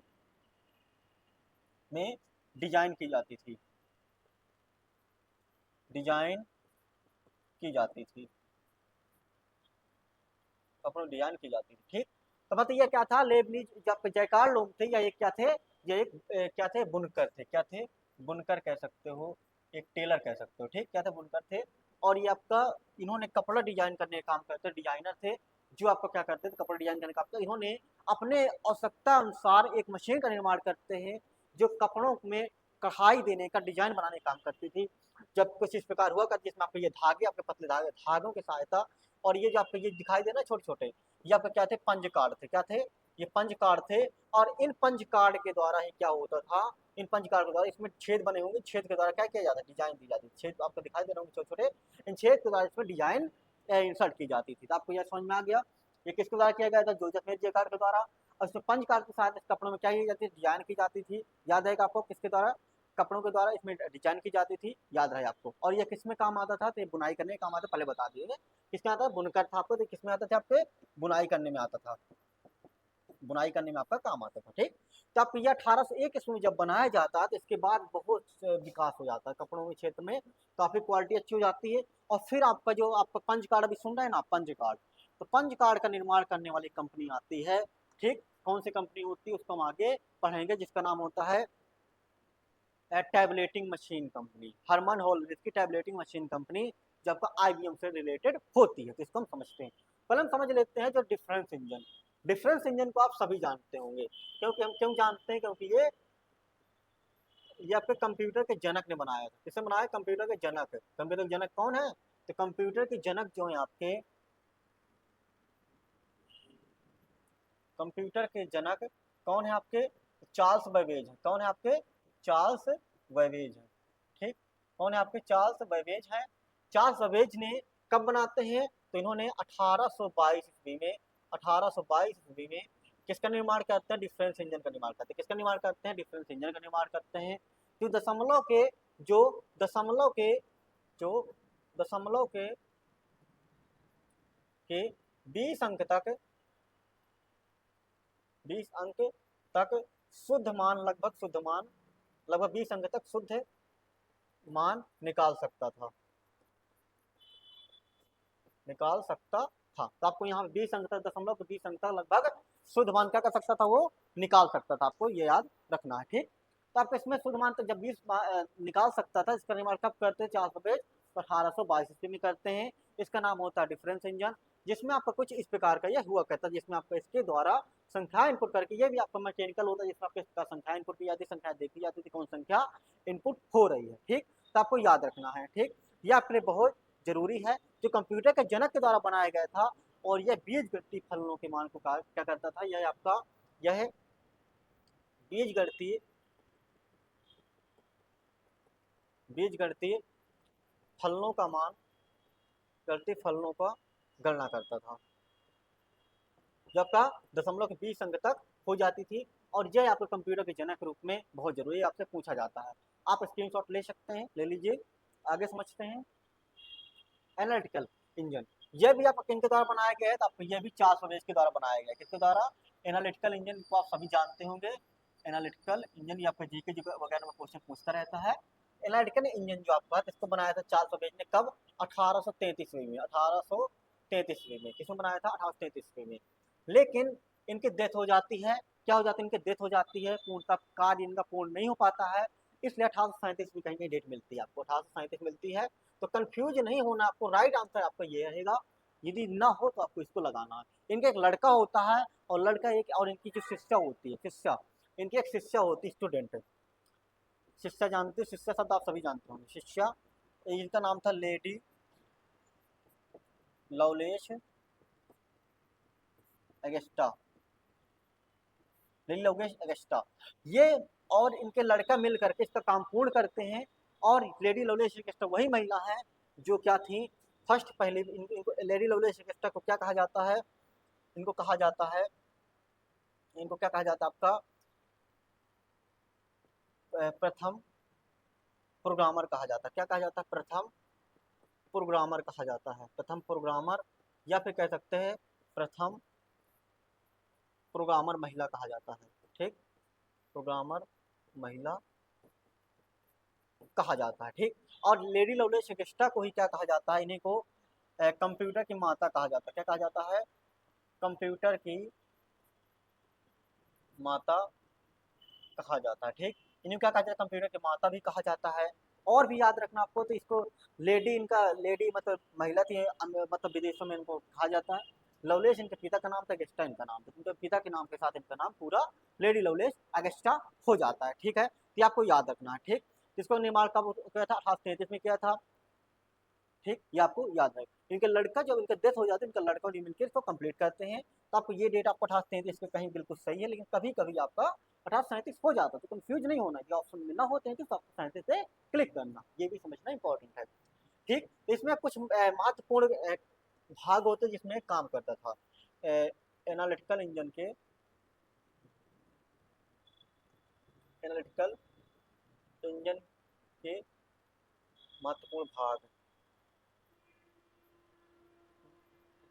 डिजाइन की जाती थी, डिजाइन की जाती थी, कपड़ों में डिजाइन की जाती थी। ठीक, तो मतलब ये क्या था, लेबनीज जब जयकार लोग थे, या ये क्या थे, ये एक क्या थे, बुनकर थे। क्या थे, बुनकर कह सकते हो, एक टेलर कह सकते हो। ठीक, क्या थे, बुनकर थे। और ये आपका, इन्होंने कपड़ा डिजाइन करने का काम करते, डिजाइनर थे, जो आपको क्या करते थे, कपड़ा डिजाइन करने का काम। इन्होंने अपने आवश्यकता अनुसार एक मशीन का निर्माण करते हैं, जो कपड़ों में कढ़ाई देने का, डिजाइन बनाने का काम करती थी। जब कुछ इस प्रकार हुआ करती, जिसमें आपके ये धागे, आपके पतले धागे, धागों की सहायता, और ये जो आपको ये दिखाई दे ना छोटे छोटे, ये आपके क्या थे, पंच कार्ड थे। क्या थे, ये पंच कार्ड थे। और इन पंच कार्ड के द्वारा ही क्या होता था, इन पंच कार्ड के द्वारा, इसमें छेद बने होंगे, छेद के द्वारा क्या किया जाता है, डिजाइन दी जाती है। छेद आपको दिखाई दे रहे होंगे छोटे छोटे, इन छेद के द्वारा इसमें डिजाइन इंसर्ट की जाती थी। तो आपको यह समझ में आ गया, ये किसके द्वारा किया गया था, जोसेफ हेज जैकार्ड के द्वारा। और इसमें पंच कार्ड के साथ इस कपड़ों में क्या की जाती थी, डिजाइन की जाती थी। याद रहेगा आपको, किसके द्वारा, कपड़ों के द्वारा इसमें डिजाइन की जाती थी, याद रहे आपको। और ये किस में काम आता था, तो ये बुनाई करने का काम आता, पहले बता दिए। किसमें आता था, बुनकर था आपको, तो किसमें आता था, आपके बुनाई करने में आता था, बुनाई करने में आपका काम आता था। ठीक, तो आप ये 1801 ईस्वी जब बनाया जाता है, तो इसके बाद बहुत विकास हो जाता है कपड़ों के क्षेत्र में, काफी क्वालिटी अच्छी हो जाती है। और फिर आपका जो आपका पंच कार्ड अभी सुन रहे हैं ना, पंच कार्ड, तो पंच कार्ड का निर्माण करने वाली कंपनी आती है। ठीक, कौन सी कंपनी होती है उसको हम आगे पढ़ेंगे, जिसका नाम होता है tableting machine company, Herman Hollerith की टैबलेटिंग मशीन कंपनी, जो आपका आईबीएम से रिलेटेड होती है। तो इसको हम समझते हैं। पहले हम समझ लेते हैं जो डिफरेंस इंजन। डिफरेंस इंजन को आप सभी जानते होंगे, क्योंकि हम क्यों जानते हैं, क्योंकि ये आपके कंप्यूटर के जनक ने बनाया था। किसने बनाया, कंप्यूटर के जनक। कंप्यूटर के जनक कौन है, तो कंप्यूटर के जनक जो है आपके, कंप्यूटर के जनक कौन है आपके, चार्ल्स बेबेज है। कौन है आपके, चार्ल्स बेबेज है। ठीक, कौन है आपके, चार्ल्स बेबेज है। चार्ल्स बेबेज ने कब बनाते हैं, तो इन्होंने 1822 ईस्वी में, 1822 ईस्वी में किसका निर्माण करते हैं, डिफरेंस इंजन का निर्माण करते हैं। किसका निर्माण करते हैं, डिफरेंस इंजन का निर्माण करते हैं। जो दशमलव के जो दशमलव के जो दशमलव के 20 अंक तक, 20 अंक तक शुद्ध मान, लगभग 20 अंक तक शुद्ध मान निकाल सकता था, निकाल सकता था। तो आपको यहाँ 20 अंक तक, दशमलव के 20 अंक तक लगभग शुद्ध मान क्या कर सकता था, वो निकाल सकता था। आपको ये याद रखना है। ठीक, तो आपको इसमें शुद्ध मान तक जब 20 निकाल सकता था, इसका निर्माण कब करते हैं, 422 तो 1822 ईस्वी में करते हैं। इसका नाम होता है डिफरेंस इंजन, जिसमें आपका कुछ इस प्रकार का यह हुआ करता है, जिसमें आपका इसके द्वारा संख्या इनपुट करके, ये भी आपका मैकेनिकल होता है, जिसमें आपका संख्या इनपुट की जाती है, संख्या देखी जाती थी, कौन संख्या इनपुट हो रही है। ठीक, तो आपको याद रखना है। ठीक, ये आपके बहुत जरूरी है, जो कंप्यूटर के जनक के द्वारा बनाया गया था। और यह बीज गणितीय फलनों के मान को क्या करता था, यह आपका, यह बीज गणितीय बीज गणितीय फलनों का मान, गणितीय फलनों का गणना करता था, जो आपका दशमलव के 20 अंक तक हो जाती थी। और यह आपके कंप्यूटर के जनक के रूप में बहुत जरूरी, आपसे पूछा जाता है। आप स्क्रीनशॉट ले सकते हैं, ले लीजिए। आगे समझते हैं एनालिटिकल इंजन। यह भी आपका किनके द्वारा बनाया गया है, तो आपको यह भी चार्ल्स बेबेज के द्वारा बनाया गया है। किसके द्वारा, एनालिटिकल इंजन को आप सभी जानते होंगे। एनालिटिकल इंजन, ये आपका जीके वगैरह में क्वेश्चन पूछता रहता है। एनालिटिकल इंजन जो आपका, इसको बनाया था चार्ल्स बेबेज ने, कब, 1833 में, 1833 में। किसमें बनाया था, 1833 में। लेकिन इनकी डेथ हो जाती है। क्या हो जाती है, इनकी डेथ हो जाती है, पूर्णतः कार्य इनका पूर्ण नहीं हो पाता है। इसलिए 1837 में कहीं डेट मिलती है आपको, 1837 मिलती है। तो कंफ्यूज नहीं होना, आपको राइट आंसर आपका ये रहेगा। यदि ना हो तो आपको इसको लगाना है। इनका एक लड़का होता है, और लड़का एक, और इनकी जो शिष्या होती है, शिष्या, इनकी एक शिष्या होती है, स्टूडेंट। शिष्या जानते हो, शिष्या शब्द आप सभी जानते होंगे। शिष्या, इनका नाम था lady Lovelace Augusta, lady Lovelace Augusta, ये और इनके लड़का मिल करके इसका काम पूर्ण करते हैं। और लेडी लवलेस अगस्टा वही महिला है जो क्या थी फर्स्ट, पहले इनको लेडी लवलेस अगस्टा को क्या कहा जाता है, इनको कहा जाता है, इनको क्या कहा जाता है आपका प्रथम प्रोग्रामर कहा जाता है। क्या कहा जाता है? प्रथम प्रोग्रामर कहा जाता है, प्रथम प्रोग्रामर, या फिर कह सकते हैं प्रथम प्रोग्रामर महिला कहा जाता है। ठीक, प्रोग्रामर महिला कहा जाता है। ठीक, और लेडी लवलेस अगस्टा को ही क्या कहा जाता है, इन्हीं को कंप्यूटर की माता कहा जाता है। क्या कहा जाता है? कंप्यूटर की माता कहा जाता है। ठीक, इन्हें क्या कहा जाता है? कंप्यूटर की माता भी कहा जाता है। और भी याद रखना आपको, तो इसको लेडी, इनका लेडी मतलब महिला थी, मतलब विदेशों में इनको कहा जाता है। लवलेस इनके पिता का नाम था, अगस्टा इनका नाम था, इनके पिता के नाम के साथ इनका नाम पूरा लेडी लवलेस अगस्टा हो जाता है। ठीक है, तो आपको याद रखना है। ठीक, इसको निर्माण कब किया था? 1833 में किया था। ठीक, ये आपको याद है। इनके लड़का, जब इनका डेथ हो जाती है, इनका लड़का और मिलकर इसको कंप्लीट करते हैं। तो आपको ये डेट आपको 1833 पे कहीं बिल्कुल सही है, लेकिन कभी कभी आपका 1837 हो जाता है, तो कंफ्यूज नहीं होना। ये ऑप्शन में ना होते हैं तो आपको 37 से क्लिक करना, ये भी समझना इंपॉर्टेंट है। ठीक, इसमें कुछ महत्वपूर्ण भाग होते हैं जिसमें काम करता था एनालिटिकल इंजन के, एनालिटिकल इंजन के महत्वपूर्ण भाग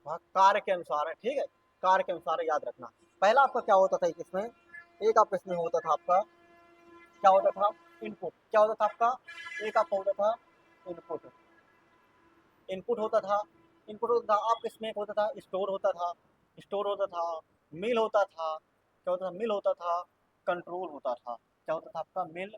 कार्य के अनुसार है। ठीक है, कार्य के अनुसार याद रखना। पहला आपका क्या होता था इसमें, एक आपका इसमें होता था आपका क्या होता था? इनपुट। क्या होता था आपका? एक आपका होता था इनपुट, इनपुट होता था, इनपुट होता था आपका। इसमें एक होता था स्टोर होता था, स्टोर होता था, मिल होता था। क्या होता था? मिल होता था, कंट्रोल होता था। क्या होता था आपका? मिल,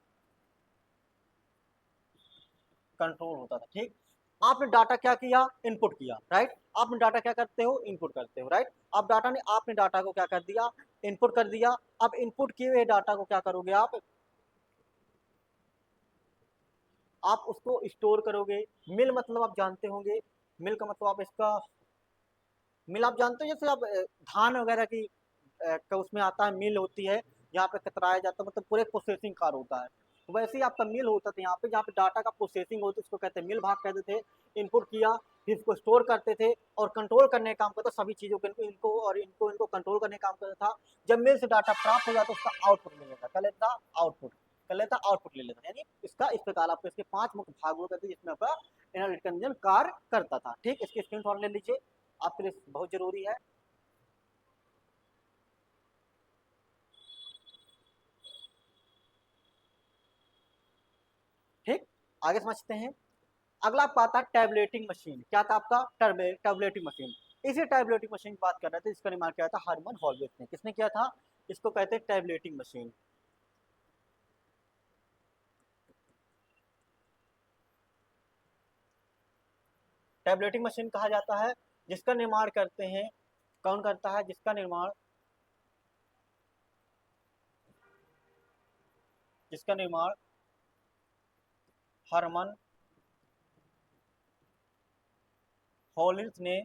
कंट्रोल होता था। ठीक, आपने डाटा क्या किया? इनपुट किया, राइट। आपने डाटा क्या करते हो? इनपुट करते हो, राइट। अब डाटा ने, आपने डाटा को क्या कर दिया? इनपुट कर दिया। अब इनपुट किए हुए डाटा को क्या करोगे आप उसको स्टोर करोगे। मिल मतलब आप जानते होंगे, मिल का मतलब आप इसका, मिल आप जानते हो, जैसे आप धान वगैरह की का उसमें आता है, मिल होती है, यहाँ पे कतराया जाता है, मतलब पूरे प्रोसेसिंग कार होता है। तो वैसे ही आपका मिल होता था यहाँ पे, जहाँ पे डाटा का प्रोसेसिंग होती है, उसको कहते हैं मिल भाग कहते थे। इनपुट किया, फिर इसको स्टोर करते थे और कंट्रोल करने का काम करता, सभी चीजों को इनको और इनको कंट्रोल करने का काम करता था। जब मिल से डाटा प्राप्त हो जाता, उसका आउटपुट ले लेता, क्या लेता? आउटपुट कर लेता, आउटपुट ले लेता। यानी इसका इस प्रकार आपको इसके 5 मुख्य भाग हुआ करते, जिसमें आपका एनालिटिकल इंजन कार्य करता था। ठीक, इसकी स्क्रीनशॉट ले लीजिए, आपके लिए बहुत जरूरी है। ठीक, आगे समझते हैं। अगला आपका आता है टैबलेटिंग मशीन। क्या था आपका? Tableting machine. इसी टैबलेटिंग मशीन की बात कर रहे थे, इसका निर्माण किया था हरमन हॉलवेस ने। किसने किया था? इसको कहते हैं टैबलेटिंग मशीन। टैबलेटिंग मशीन कहा जाता है जिसका निर्माण करते हैं, कौन करता है? जिसका निर्माण, जिसका निर्माण हरमन हॉलिस ने,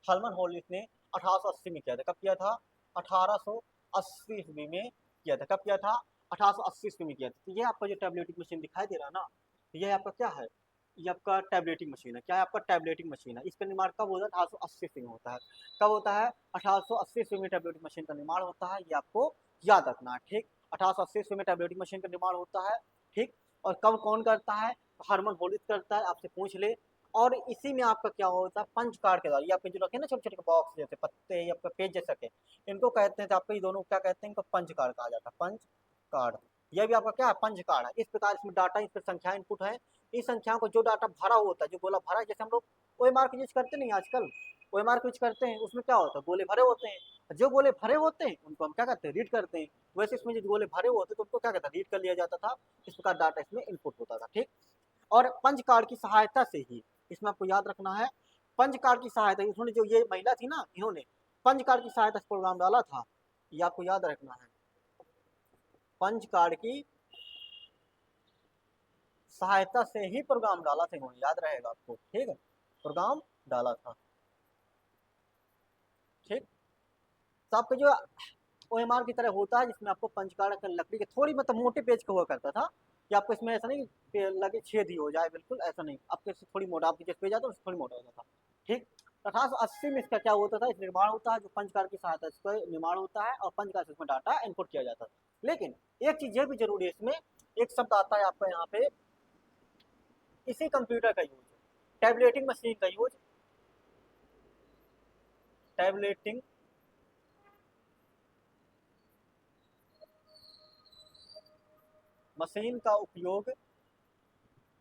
हरमन हॉलिस ने 1880 में किया था। कब किया था? 1880 ईस्वी में किया था। कब किया था? 1880 ईस्वी में किया था। तो ये आपका जो टैबलेटिंग मशीन दिखाई दे रहा है ना, तो ये आपका क्या है? ये आपका टैबलेटिंग मशीन है। क्या है आपका? टैबलेटिंग मशीन है। इसका निर्माण कब होता है? 1880 ईस्वी में होता है। कब होता है? 1880 ईस्वी में टैबलेटिंग मशीन का निर्माण होता है, ये आपको याद रखना है। ठीक, 1880 ईस्वी में टैबलेटिंग मशीन का निर्माण होता है। ठीक, और कब कौन करता है? हरमन होलिस करता है, आपसे पूछ ले। और इसी में आपका क्या होता है? पंच कार्ड के द्वारा, ये आपके जो रखे ना छोटे छोटे बॉक्स जैसे पत्ते या आपका पेज जैसा के, इनको कहते हैं, तो आपके ये दोनों क्या कहते हैं? इनको पंच कार्ड कहा जाता है, पंच कार्ड। यह भी आपका क्या है? पंच कार्ड है। इस प्रकार इसमें डाटा, इस पर संख्या इनपुट है। इस संख्याओं को जो डाटा भरा होता है, जो गोला भरा है, जैसे हम लोग OMR यूज करते नहीं आजकल, OMR यूज करते हैं, उसमें क्या होता है? गोले भरे होते हैं। जो गोले भरे होते हैं उनको हम क्या करते हैं? रीड करते हैं। वैसे इसमें जो गोले भरे होते हैं तो उनको क्या कहता है? रीड कर लिया जाता था। इस प्रकार डाटा इसमें इनपुट होता था। ठीक, और पंच कार्ड की सहायता से ही, इसमें आपको याद रखना है, पंच कार्ड की सहायता, इन्होंने जो ये महिला थी ना, इन्होंने पंच कार्ड की सहायता से प्रोग्राम डाला था, ये आपको याद रखना है। पंच कार्ड की सहायता से ही प्रोग्राम डाला था इन्होंने, याद रहेगा आपको। ठीक है, प्रोग्राम डाला था। ठीक, तो आपका जो OMR की तरह होता है, जिसमें आपको पंच कार्ड लकड़ी के थोड़ी मतलब मोटे पेज का हुआ करता था कि आपको इसमें ऐसा नहीं कि लगे छेद ही हो जाए, बिल्कुल ऐसा नहीं, आपके थोड़ी मोटा, आपकी जैसे पेज आता है उससे थोड़ी मोटा होता था। ठीक, 1880 में इसका क्या होता था, इस निर्माण होता है जो पंच कार्ड की सहायता से निर्माण होता है और पंच कार्ड से इसमें डाटा इनपुट किया जाता था। लेकिन एक चीज ये भी जरूरी है, इसमें एक शब्द आता है आपका यहाँ पे, इसी कंप्यूटर का यूज, टैबलेटिंग मशीन का यूज, टैबलेटिंग मशीन का उपयोग,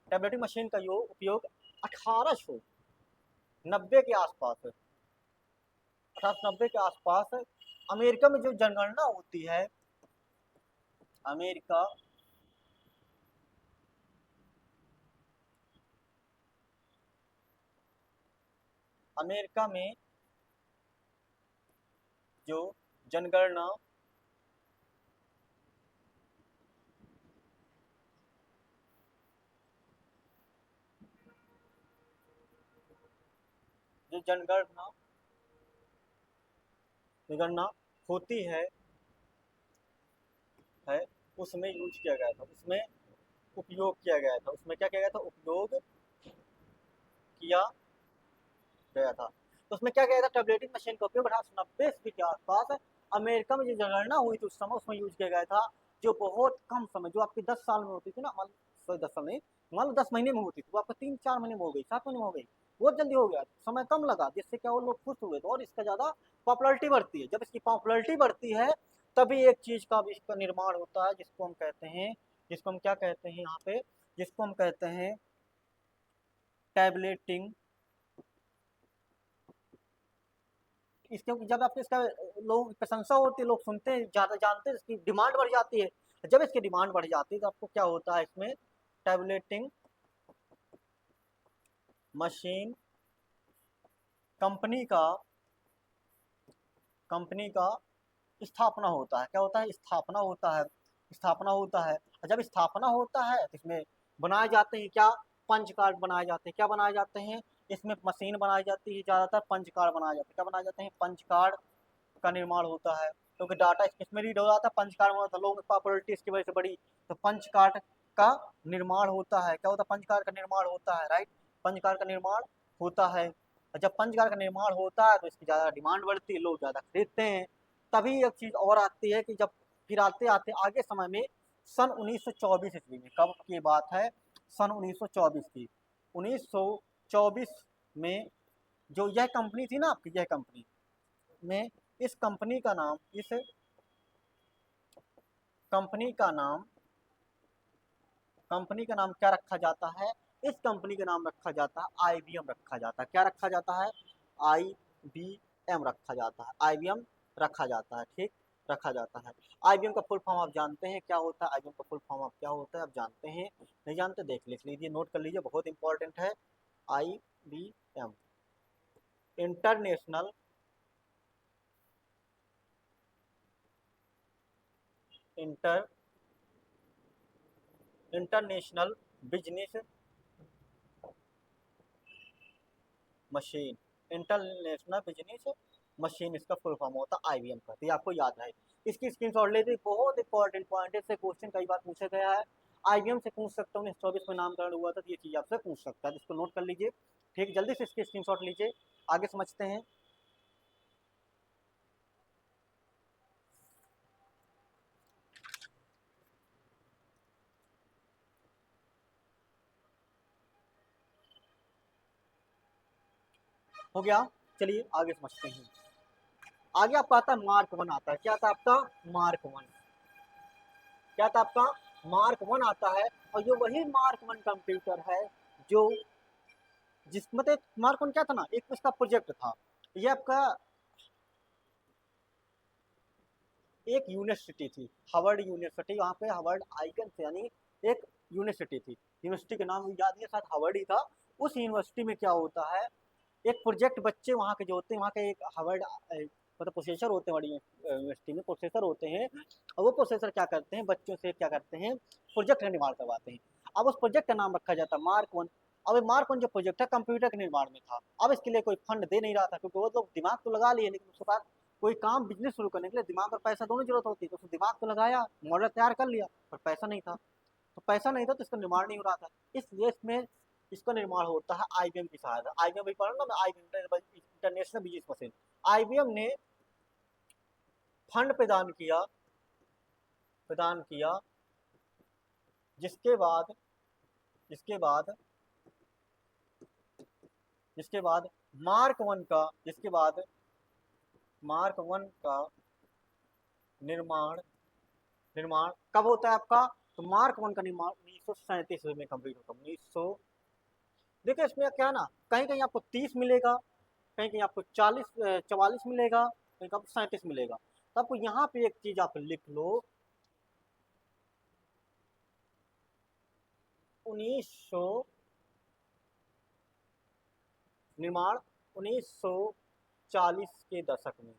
टैबलेटिंग मशीन का उपयोग 1890 के आसपास, 1890 के आसपास अमेरिका में जो जनगणना होती है, अमेरिका अमेरिका में जो जनगणना जो जनगणना जनगणना होती है उसमें यूज किया गया था, उसमें उपयोग किया गया था, उसमें क्या किया गया था, उपयोग किया गया था। तो उसमें क्या किया गया था, टैबलेटिंग मशीन का उपयोग 1890 ईस्वी के आसपास अमेरिका में जो जनगणना हुई थी उस समय उसमें यूज किया गया था, जो बहुत कम समय, जो आपकी 10 साल में होती थी ना, मान सॉरी 10 साल नहीं, मान लो 10 महीने में होती थी, वो आपको 3-4 महीने में हो गई, 7 महीने में हो गई, बहुत जल्दी हो गया, समय कम लगा, जिससे क्या वो लोग खुश हुए थे और इसका ज्यादा पॉपुलरिटी बढ़ती है। जब इसकी पॉपुलरिटी बढ़ती है तभी एक चीज का भी इसका निर्माण होता है, जिसको हम कहते हैं, जिसको हम क्या कहते हैं यहाँ पे, जिसको हम कहते हैं टैबलेटिंग। इस क्योंकि जब आपने इसका लोग प्रशंसा होती है, लोग सुनते हैं, ज़्यादा जानते हैं, इसकी डिमांड बढ़ जाती है। जब इसकी डिमांड बढ़ जाती है तो आपको क्या होता है, इसमें टैबलेटिंग मशीन कंपनी का स्थापना होता है। क्या होता है, स्थापना होता है, स्थापना होता है। और जब स्थापना होता है तो इसमें बनाए जाते हैं क्या, पंच कार्ड बनाए जाते हैं। क्या बनाए जाते हैं, इसमें मशीन बनाई जाती है, ज़्यादातर पंच कार्ड बनाए जाते हैं। क्या बनाए जाते हैं, पंच कार्ड का निर्माण होता है, क्योंकि डाटा इसमें रीड हो रहा था, पंच कार्ड में होता, लोगों की पॉपुलरिटी इसकी वजह से बढ़ी, तो पंच कार्ड का निर्माण होता है। क्या होता है, पंच कार्ड का निर्माण होता है, राइट, पंच कार्ड का निर्माण होता है। और जब पंच कार्ड का निर्माण होता है तो इसकी ज़्यादा डिमांड बढ़ती है, लोग ज़्यादा खरीदते हैं। तभी एक चीज़ और आती है कि जब फिर आते आते आगे समय में सन 1924 ईस्वी में, कब की बात है, सन 1924 की, 1924 में जो यह कंपनी थी ना आपकी, यह कंपनी में, इस कंपनी का नाम, इस कंपनी का नाम, कंपनी का नाम क्या रखा जाता है, इस कंपनी का नाम रखा जाता है IBM रखा जाता है। क्या रखा जाता है, IBM रखा जाता है, IBM रखा जाता है, ठीक, रखा जाता है। IBM का फुल फॉर्म आप जानते हैं क्या होता है, IBM का फुल फॉर्म आप क्या होता है आप जानते हैं, नहीं जानते देख लिख लीजिए, नोट कर लीजिए, बहुत इंपॉर्टेंट है। IBM international inter international business machine, international business machine इसका फुल फॉर्म होता है IBM का, तो ये आपको याद है। इसकी स्क्रीनशॉट ले लीजिए, बहुत इंपॉर्टेंट पॉइंट है, इससे क्वेश्चन कई बार पूछा गया है, IBM से पूछ सकता हूँ, 1924 में नामकरण हुआ था, तो ये चीज़ आपसे पूछ सकता है, इसको नोट कर लीजिए, ठीक, जल्दी से इसकी स्क्रीनशॉट लीजिए, आगे समझते हैं। हो गया, चलिए आगे समझते हैं। आगे आपका आता है मार्क 1 आता है, क्या आता है आपका, मार्क 1, क्या था आपका, मार्क 1 आता है। और ये वही मार्क 1 कंप्यूटर है जो, जिस मतलब मार्क 1 क्या था ना, एक उसका प्रोजेक्ट था, ये आपका एक यूनिवर्सिटी थी, हार्वर्ड यूनिवर्सिटी, वहाँ पे हार्वर्ड आइकन से, यानी एक यूनिवर्सिटी थी, यूनिवर्सिटी का नाम याद नहीं, शायद हार्वर्ड ही था। उस यूनिवर्सिटी में क्या होता है, एक प्रोजेक्ट बच्चे वहाँ के जो होते हैं, वहाँ के एक हार्वर्ड मतलब प्रोफेसर होते हैं बड़ी यूनिवर्सिटी में, प्रोफेसर होते हैं, और वो प्रोफेसर क्या करते हैं, बच्चों से क्या करते हैं, प्रोजेक्ट का निर्माण करवाते हैं। अब उस प्रोजेक्ट का नाम रखा जाता है मार्क 1। अब मार्क 1 जो प्रोजेक्ट है कंप्यूटर के निर्माण में था। अब इसके लिए कोई फंड दे नहीं रहा था, क्योंकि वो लोग दिमाग तो लगा लिए, लेकिन उसके पास कोई काम बिजनेस शुरू करने के लिए दिमाग और पैसा दोनों जरूरत होती है, तो उसने दिमाग तो लगाया, मॉडल तैयार कर लिया, पर पैसा नहीं था। तो पैसा नहीं था तो इसका निर्माण नहीं हो रहा था। इसलिए इसमें इसका निर्माण होता है आईबीएम की सहायता। आईबीएम भी पढ़ा ना मैं, IBM international business machine. IBM ने फंड प्रदान किया, जिसके बाद जिसके बाद जिसके बाद मार्क वन का जिसके बाद मार्क वन का निर्माण निर्माण कब होता है आपका? तो मार्क वन का निर्माण 1937 में कंप्लीट होता है। 1900, देखिए इसमें क्या ना, कहीं कहीं आपको 30 मिलेगा, कहीं कहीं आपको 44 मिलेगा, कहीं आपको 37 मिलेगा। तो आपको यहाँ पे एक चीज आप लिख लो, 1900 निर्माण 1940 के दशक में,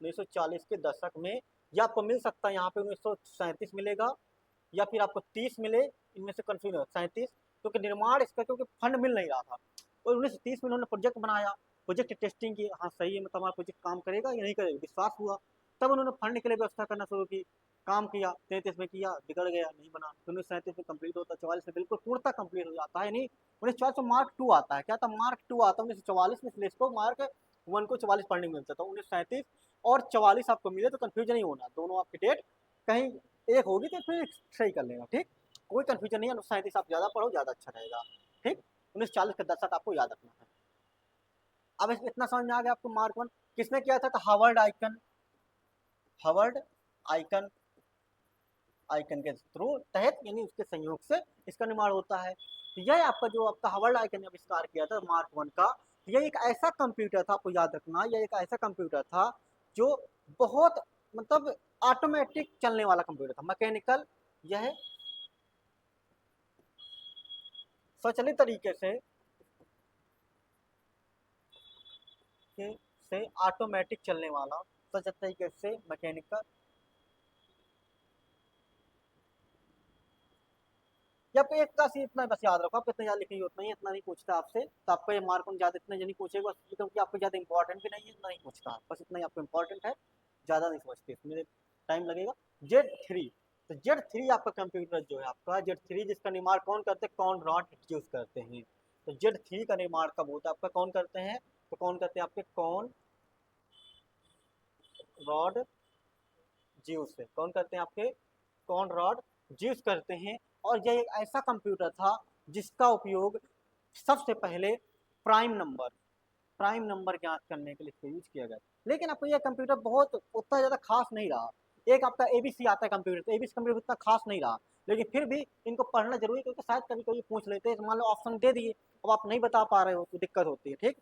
1940 के दशक में, या आपको मिल सकता है यहाँ पे 1937 मिलेगा, या फिर आपको 30 मिले, इनमें से कंफ्यूज हो 37, क्योंकि निर्माण इसका, क्योंकि फंड मिल नहीं रहा था। और 1930 में उन्होंने प्रोजेक्ट बनाया, प्रोजेक्ट टेस्टिंग की, हाँ सही है, मतलब हमारा प्रोजेक्ट काम करेगा या नहीं करेगा, विश्वास हुआ, तब उन्होंने फंड के लिए व्यवस्था करना शुरू की, काम किया, 33 में किया, बिगड़ गया, नहीं बना, तो 1937 में कंप्लीट होता, 44 में बिल्कुल पूर्णतः कंप्लीट हो जाता है। नहीं, 1944 में मार्क 2 आता है, क्या था? मार्क 2 आता है 1944 में, इसको मार्क 1 को 44 पढ़ने में मिलता था। 1937 और 44 आपको मिले तो कंफ्यूजन नहीं होना, दोनों आपकी डेट कहीं एक होगी तो फिर सही कर लेना, ठीक, कोई कंफ्यूजन नहीं है। 1937 आप ज्यादा पढ़ो, ज्यादा अच्छा रहेगा, ठीक। 1940 का दशक आपको याद रखना है। अब इतना समझ में आ गया आपको मार्क वन किसने किया था? तो हार्वर्ड आइकन आइकन के थ्रू तहत, यानी उसके संयोग से इसका निर्माण होता है। तो यह आपका जो आपका हार्वर्ड आइकन ने आविष्कार किया था मार्क वन का, यह एक ऐसा कंप्यूटर था, आपको याद रखना, यह एक ऐसा कंप्यूटर था जो बहुत, मतलब ऑटोमेटिक चलने वाला कंप्यूटर था, मैकेनिकल, यह स्वचालित तरीके से ऑटोमेटिक चलने वाला, स्वचालित तरीके से मैकेनिकल, या आपको एक का सी इतना बस याद रखो, आपको इतना याद लिखनी उतना ही, इतना नहीं पूछता आपसे, तो आपको ये मार्क ज्यादा इतना नहीं पूछेगा, क्योंकि आपको ज्यादा इंपॉर्टेंट भी नहीं है, इतना नहीं पूछता, बस इतना ही आपको इंपॉर्टेंट है, ज्यादा नहीं समझते, इसमें टाइम लगेगा। Z3, तो Z3 आपका कंप्यूटर जो है आपका Z3, जिसका निर्माण कौन करते हैं? कॉनरॉड ज़्यूस करते हैं। तो Z3 का निर्माण कब होता है आपका? कौन करते हैं? तो कौन करते हैं आपके? कॉनरॉड ज़्यूस, कौन करते हैं आपके? कॉनरॉड ज़्यूस करते हैं। और यह एक ऐसा कंप्यूटर था जिसका उपयोग सबसे पहले प्राइम नंबर प्राइम नंबर ज्ञात करने के लिए इसको यूज किया गया। लेकिन आपको यह कंप्यूटर बहुत उतना ज़्यादा खास नहीं रहा। एक आपका एबीसी आता है कंप्यूटर, तो एबीसी कंप्यूटर उतना खास नहीं रहा, लेकिन फिर भी इनको पढ़ना जरूरी है, क्योंकि शायद कभी कभी पूछ लेते हैं, मान लो ऑप्शन दे दिए, अब आप नहीं बता पा रहे हो तो दिक्कत होती है, ठीक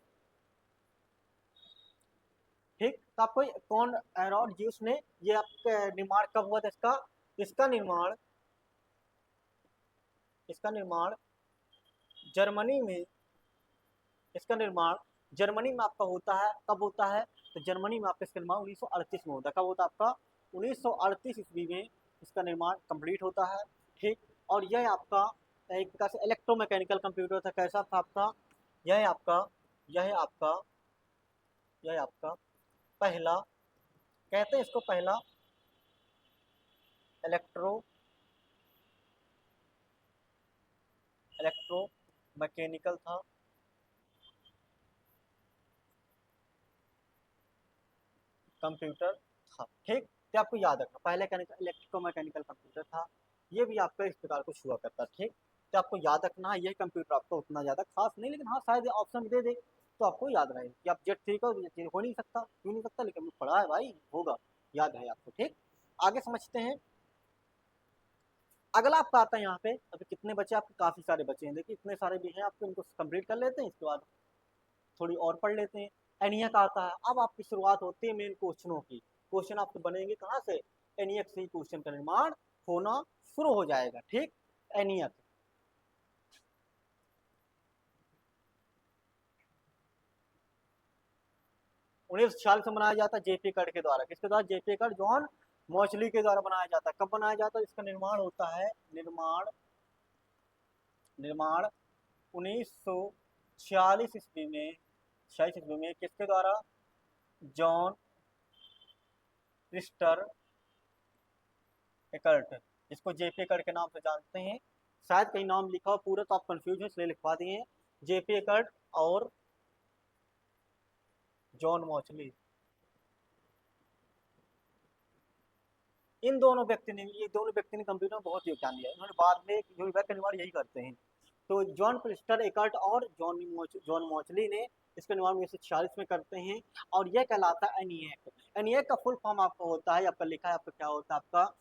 ठीक। तो आपको कौन एरॉड ज्यूस ने, ये आपका निर्माण कब हुआ था इसका? इसका निर्माण इसका निर्माण जर्मनी में इसका निर्माण जर्मनी में आपका होता है। कब होता है? तो जर्मनी में आपका इसका निर्माण 1938 में होता है। कब होता है आपका? 1938 ईस्वी में इसका निर्माण कंप्लीट होता है, ठीक। और यह आपका एक प्रकार से इलेक्ट्रोमैकेनिकल कंप्यूटर था। कैसा था आपका? यह आपका यह आपका यह आपका पहला, कहते हैं इसको पहला इलेक्ट्रो इलेक्ट्रो मैकेनिकल था, कंप्यूटर था, ठीक। तो आपको याद रखना, पहले इलेक्ट्रोमैकेनिकल कंप्यूटर था, ये भी आपका इस प्रकार कुछ हुआ करता, ठीक। तो आपको याद रखना है, यह कंप्यूटर आपको उतना ज़्यादा खास नहीं, लेकिन हाँ शायद ऑप्शन दे दे तो आपको याद रहे कि आप Z3 का, हो नहीं सकता, क्यों नहीं सकता, लेकिन पढ़ा है भाई, होगा, याद है आपको, ठीक। आगे समझते हैं। अगला आपका आता है यहाँ पे, अभी कितने बचे आपके? काफ़ी सारे बचे हैं, देखिए इतने सारे भी हैं आपके, इनको कंप्लीट कर लेते हैं, इसके बाद थोड़ी और पढ़ लेते हैं। एनियक आता है। अब आपकी शुरुआत होती है मेन क्वेश्चनों की। क्वेश्चन आपके बनेंगे कहाँ से? एनियक से ही क्वेश्चन का निर्माण होना शुरू हो जाएगा, ठीक। एनियक 1946 में बनाया जाता है जेपी कड़ के द्वारा। किसके द्वारा? जेपी कड़, जॉन मॉचली के द्वारा बनाया जाता है। कब बनाया जाता है? इसका निर्माण होता है, निर्माण 1946 ईस्वी में, 46 ईस्वी में, किसके द्वारा? जॉन क्रिस्टर एकर्ट, जिसको जेपी एकर्ट के नाम से जानते हैं। शायद कहीं नाम लिखा हो पूरा तो आप कंफ्यूज हैं इसलिए लिखवा दिए हैं, जेपी एकर्ट और जॉन मॉचली। इन दोनों व्यक्ति ने, ये दोनों व्यक्ति ने कंप्यूटर में बहुत योगदान दिया है। इन्होंने बाद में यूनिवर्स का निर्माण यही करते हैं। तो जॉन क्रिस्टर एकर्ट और जॉन मॉचली ने इसका निर्माण 1946 में करते हैं और यह कहलाता है एनिएक। एनिएक का फुल फॉर्म आपका होता है, आपका लिखा है, आपका क्या होता है, आपका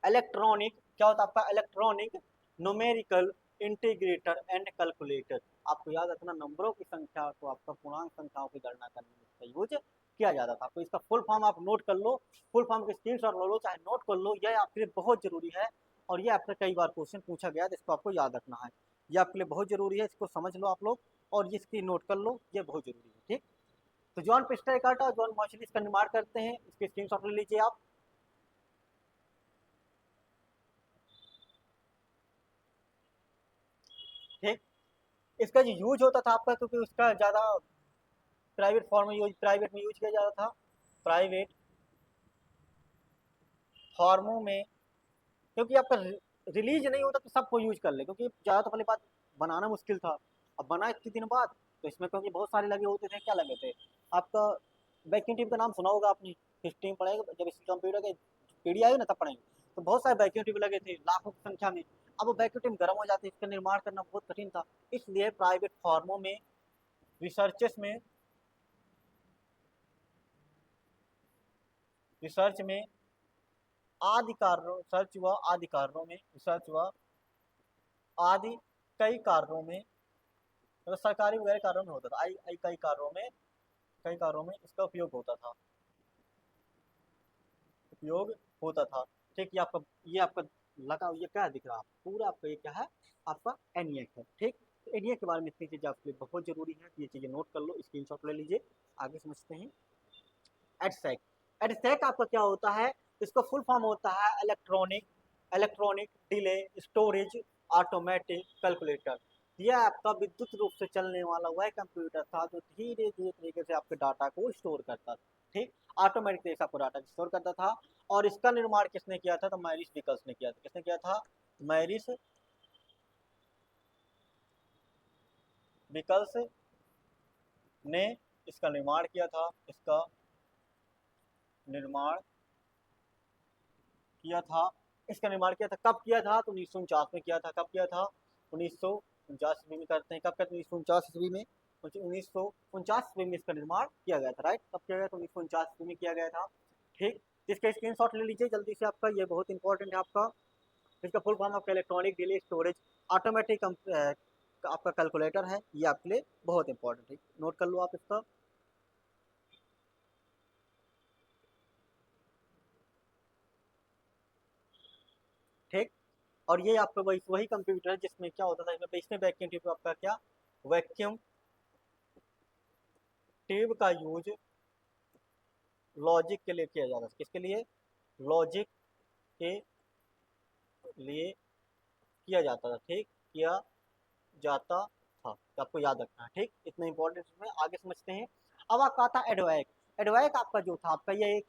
इलेक्ट्रॉनिक, क्या होता है आपका electronic numerical integrator and calculator. आपको याद रखना नंबरों की संख्या को आपका पूर्णांक संख्याओं की गणना करने में इसका यूज किया जाता था। तो इसका फुल फॉर्म आप नोट कर लो, फुल फॉर्म के स्क्रीनशॉट ले लो, चाहे नोट कर लो, यह आपके लिए बहुत जरूरी है और ये आपसे कई बार क्वेश्चन पूछा गया है, जिसको आपको याद रखना है। ये आपके लिए बहुत जरूरी है, इसको समझ लो आप लोग और इसकी नोट कर लो, ये बहुत जरूरी है। ठीक, तो जॉन पिस्टरकार्ट और जॉन मॉचली इसका निर्माण करते हैं, इसके स्क्रीनशॉट ले लीजिए आप। ठीक, इसका जो यूज होता था आपका, क्योंकि उसका ज़्यादा प्राइवेट में यूज किया जाता था, प्राइवेट फॉर्मों में, क्योंकि आपका रिलीज नहीं होता तो सबको यूज कर ले, क्योंकि ज़्यादा तो पहले बात बनाना मुश्किल था, अब बना इतने दिन बाद तो इसमें क्योंकि बहुत सारे लगे होते थे, क्या लगे थे आपका, वैक्यूम ट्यूब का नाम सुना होगा आपने, हिस्ट्री में पढ़ेगा जब इस कंप्यूटर के पीढ़ी आई ना तब पढ़ेंगे, तो बहुत सारे वैक्यूम ट्यूब लगे थे लाखों की संख्या में। अब वो वैक्यूम ट्यूब गर्म हो जाते, इसका निर्माण करना बहुत कठिन था, इसलिए प्राइवेट फॉर्मों में रिसर्च में आदि कार्यों सर्च हुआ आदि कार्यों में रिसर्च हुआ आदि कई कार्यों में, मतलब सरकारी वगैरह कार्यों में होता था, कई कार्यों में इसका उपयोग होता था। ठीक, ये आपका लगा, ये क्या दिख रहा है पूरा आपका, ये क्या है आपका एनिएक है। ठीक, एनिएक के बारे में इतनी चीज़ें आपके लिए बहुत जरूरी है, ये चीज़ें नोट कर लो, स्क्रीनशॉट ले लीजिए। आगे समझते हैं एडसेक। एडसेक आपका क्या होता है, इसका फुल फॉर्म होता है electronic delay storage automatic calculator. यह आपका विद्युत रूप से चलने वाला वह कंप्यूटर था जो धीरे धीरे तरीके से आपके डाटा को स्टोर करता था। ठीक, ऑटोमेटिक तरीके से आपको डाटा स्टोर करता था। और इसका निर्माण किसने किया था, तो मैरिस विकल्स ने किया था। किसने किया था, मैरिस विकल्स ने इसका निर्माण किया था। इसका निर्माण किया था इसका निर्माण किया था। कब किया था, तो 1949 में किया था। कब किया था, 1949 ईस्वी में करते हैं। कब करते हैं, 1949 ईस्वी में, 1949 ईस्वी में इसका निर्माण किया गया था। राइट, कब किया गया था, 1949 ईस्वी में किया गया था। ठीक, इसका स्क्रीनशॉट ले लीजिए जल्दी से, आपका ये बहुत इंपॉर्टेंट है आपका। इसका फुल फॉर्म आपका इलेक्ट्रॉनिक डिले स्टोरेज ऑटोमेटिक आपका कैलकुलेटर है, ये आपके लिए बहुत इंपॉर्टेंट है, नोट कर लो आप इसका। ठीक, और ये आपका वही कंप्यूटर है जिसमें क्या होता था, इसमें वैक्यूम ट्यूब आपका क्या, वैक्यूम ट्यूब का यूज लॉजिक के लिए किया जाता था। किसके लिए, लॉजिक के लिए किया जाता था। ठीक, किया जाता था, तो आपको याद रखना है। ठीक, इतना इंपॉर्टेंट में आगे समझते हैं। अब आपका आता है एडवैक। एडवैक आपका जो था आपका, ये एक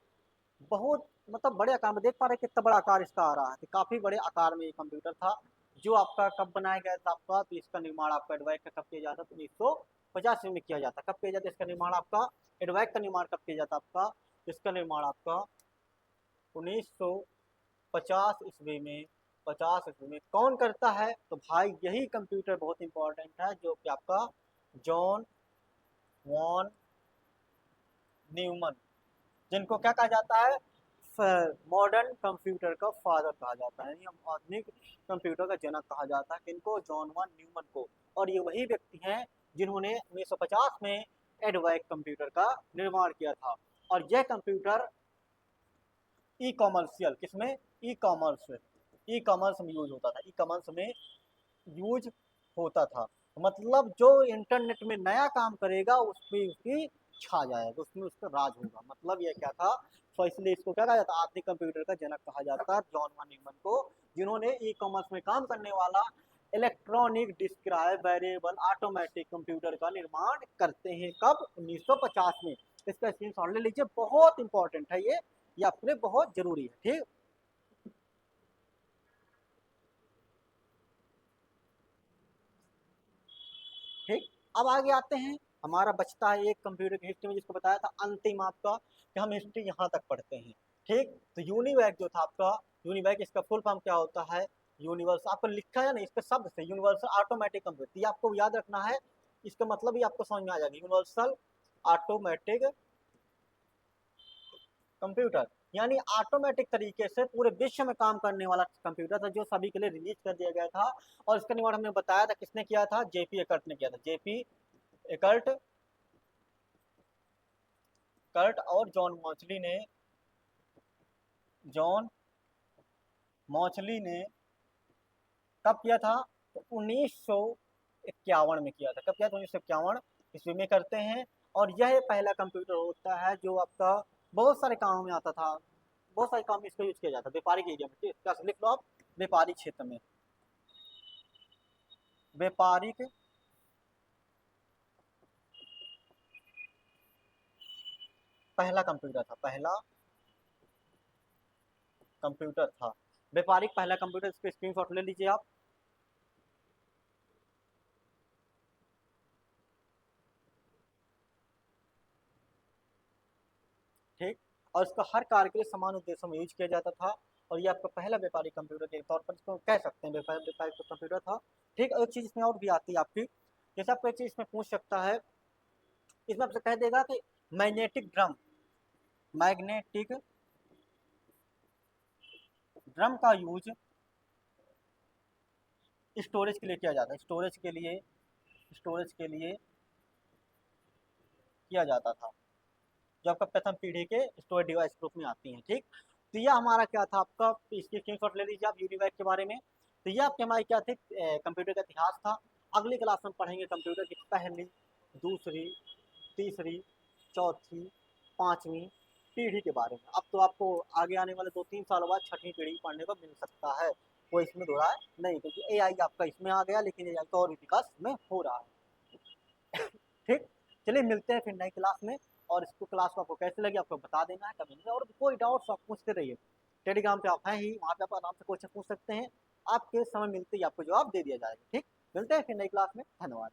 बहुत मतलब बड़े आकार में, देख पा रहे हैं कितना बड़ा आकार इसका आ रहा है, तो काफी बड़े आकार में ये कंप्यूटर था जो आपका कब बनाया गया था आपका, तो इसका निर्माण आपका एडवैक का कब किया जाता, तो 1950 में किया जाता। कब किया जाता इसका निर्माण आपका, एडवैक का निर्माण कब किया जाता आपका, इसका निर्माण आपका 1950 ईस्वी में। 50 ईस्वी में कौन करता है, तो भाई यही कंप्यूटर बहुत इंपॉर्टेंट है, जो कि आपका जॉन वॉन न्यूमन, जिनको क्या कहा जाता है, मॉडर्न कंप्यूटर का फादर कहा जाता है, या आधुनिक कंप्यूटर का जनक कहा जाता है। किनको, जॉन वॉन न्यूमन को। और ये वही व्यक्ति हैं जिन्होंने 1950 में एडवैक कंप्यूटर का निर्माण किया था। और यह कंप्यूटर ई कॉमर्शियल, किसमें, ई कॉमर्स में यूज होता था। ई कॉमर्स में यूज होता था, मतलब जो इंटरनेट में नया काम करेगा उसमें उसकी छा जाएगा, उसमें उसका राज होगा, मतलब ये क्या था। तो इसलिए इसको क्या कहा जाता, आधुनिक कंप्यूटर का जनक कहा जाता है जॉन वन न्यूमन को, जिन्होंने ई कॉमर्स में काम करने वाला electronic describe variable automatic computer का निर्माण करते हैं। कब, 1950 में। इसका स्क्रीनशॉट ले लीजिए, बहुत इंपॉर्टेंट है ये, ये आपके लिए बहुत जरूरी है। ठीक, ठीक। अब आगे आते हैं, हमारा बचता है एक कंप्यूटर की हिस्ट्री में, जिसको बताया था अंतिम आपका कि हम हिस्ट्री यहाँ तक पढ़ते हैं। ठीक, तो यूनिवैक जो था आपका, यूनिवैक इसका फुल फॉर्म क्या होता है, यूनिवर्सल, आपको लिखा है ना इसके शब्द से, यूनिवर्सल ऑटोमेटिक कंप्यूटर, ये आपको याद रखना है, इसका मतलब ही आपको समझ में आ जाएगा, यूनिवर्सल ऑटोमेटिक कंप्यूटर, यानी ऑटोमेटिक तरीके से पूरे विश्व में काम करने वाला कंप्यूटर था, जो सभी के लिए रिलीज कर दिया गया था। और इसका निर्माण हमने बताया था किसने किया था, जेपी एकर्ट ने किया था, जेपी एकर्ट, कर्ट और जॉन मॉचली ने कब किया था, तो 1951 में किया था। कब किया था, 1951 ईस्वी में करते हैं। और यह पहला कंप्यूटर होता है जो आपका बहुत सारे कामों में आता था, बहुत सारे काम में इसका यूज किया जाता है व्यापारिक एरिया में। क्या लिख लो आप, व्यापारिक क्षेत्र में, व्यापारिक पहला कंप्यूटर था, पहला कंप्यूटर था, व्यापारिक पहला कंप्यूटर, इसके स्क्रीनशॉट ले लीजिए आप। ठीक, और इसका हर कार्य के लिए समान उद्देश्यों में यूज किया जाता था। और ये आपका पहला व्यापारिक कंप्यूटर के तौर पर इसको कह सकते हैं, व्यापारिक कंप्यूटर था। ठीक, और एक चीज इसमें और भी आती है आपकी, जैसे आपको एक चीज इसमें पूछ सकता है, इसमें आपसे कह देगा कि मैग्नेटिक ड्रम, मैग्नेटिक ड्रम का यूज स्टोरेज के लिए किया जाता है, स्टोरेज के लिए किया जाता था, जो आपका प्रथम पीढ़ी के स्टोरेज डिवाइस ग्रुप में आती हैं। ठीक, तो यह हमारा क्या था आपका, इसकी स्क्रीनशॉट ले लीजिए आप यूनिवैक के बारे में। तो ये आपके हमारे क्या थे, कंप्यूटर का इतिहास था। अगली क्लास में पढ़ेंगे कंप्यूटर की पहली, दूसरी, तीसरी, चौथी, पांचवी पीढ़ी के बारे में। अब तो आपको आगे आने वाले 2-3 सालों बाद छठी पीढ़ी पढ़ने को मिल सकता है, कोई इसमें दो राय नहीं, क्योंकि एआई आपका इसमें आ गया, लेकिन एआई का और भी विकास में हो रहा है। ठीक, चलिए मिलते हैं फिर नई क्लास में। और इसको क्लास को आपको कैसे लगी आपको बता देना है कमेंट में, और कोई डाउट्स आप पूछते रहिए, टेलीग्राम पे आप हैं ही, वहाँ पे आप आराम से क्वेश्चन पूछ सकते हैं, आपके समय मिलते ही आपको जवाब दे दिया जाएगा। ठीक, मिलते हैं फिर नई क्लास में, धन्यवाद।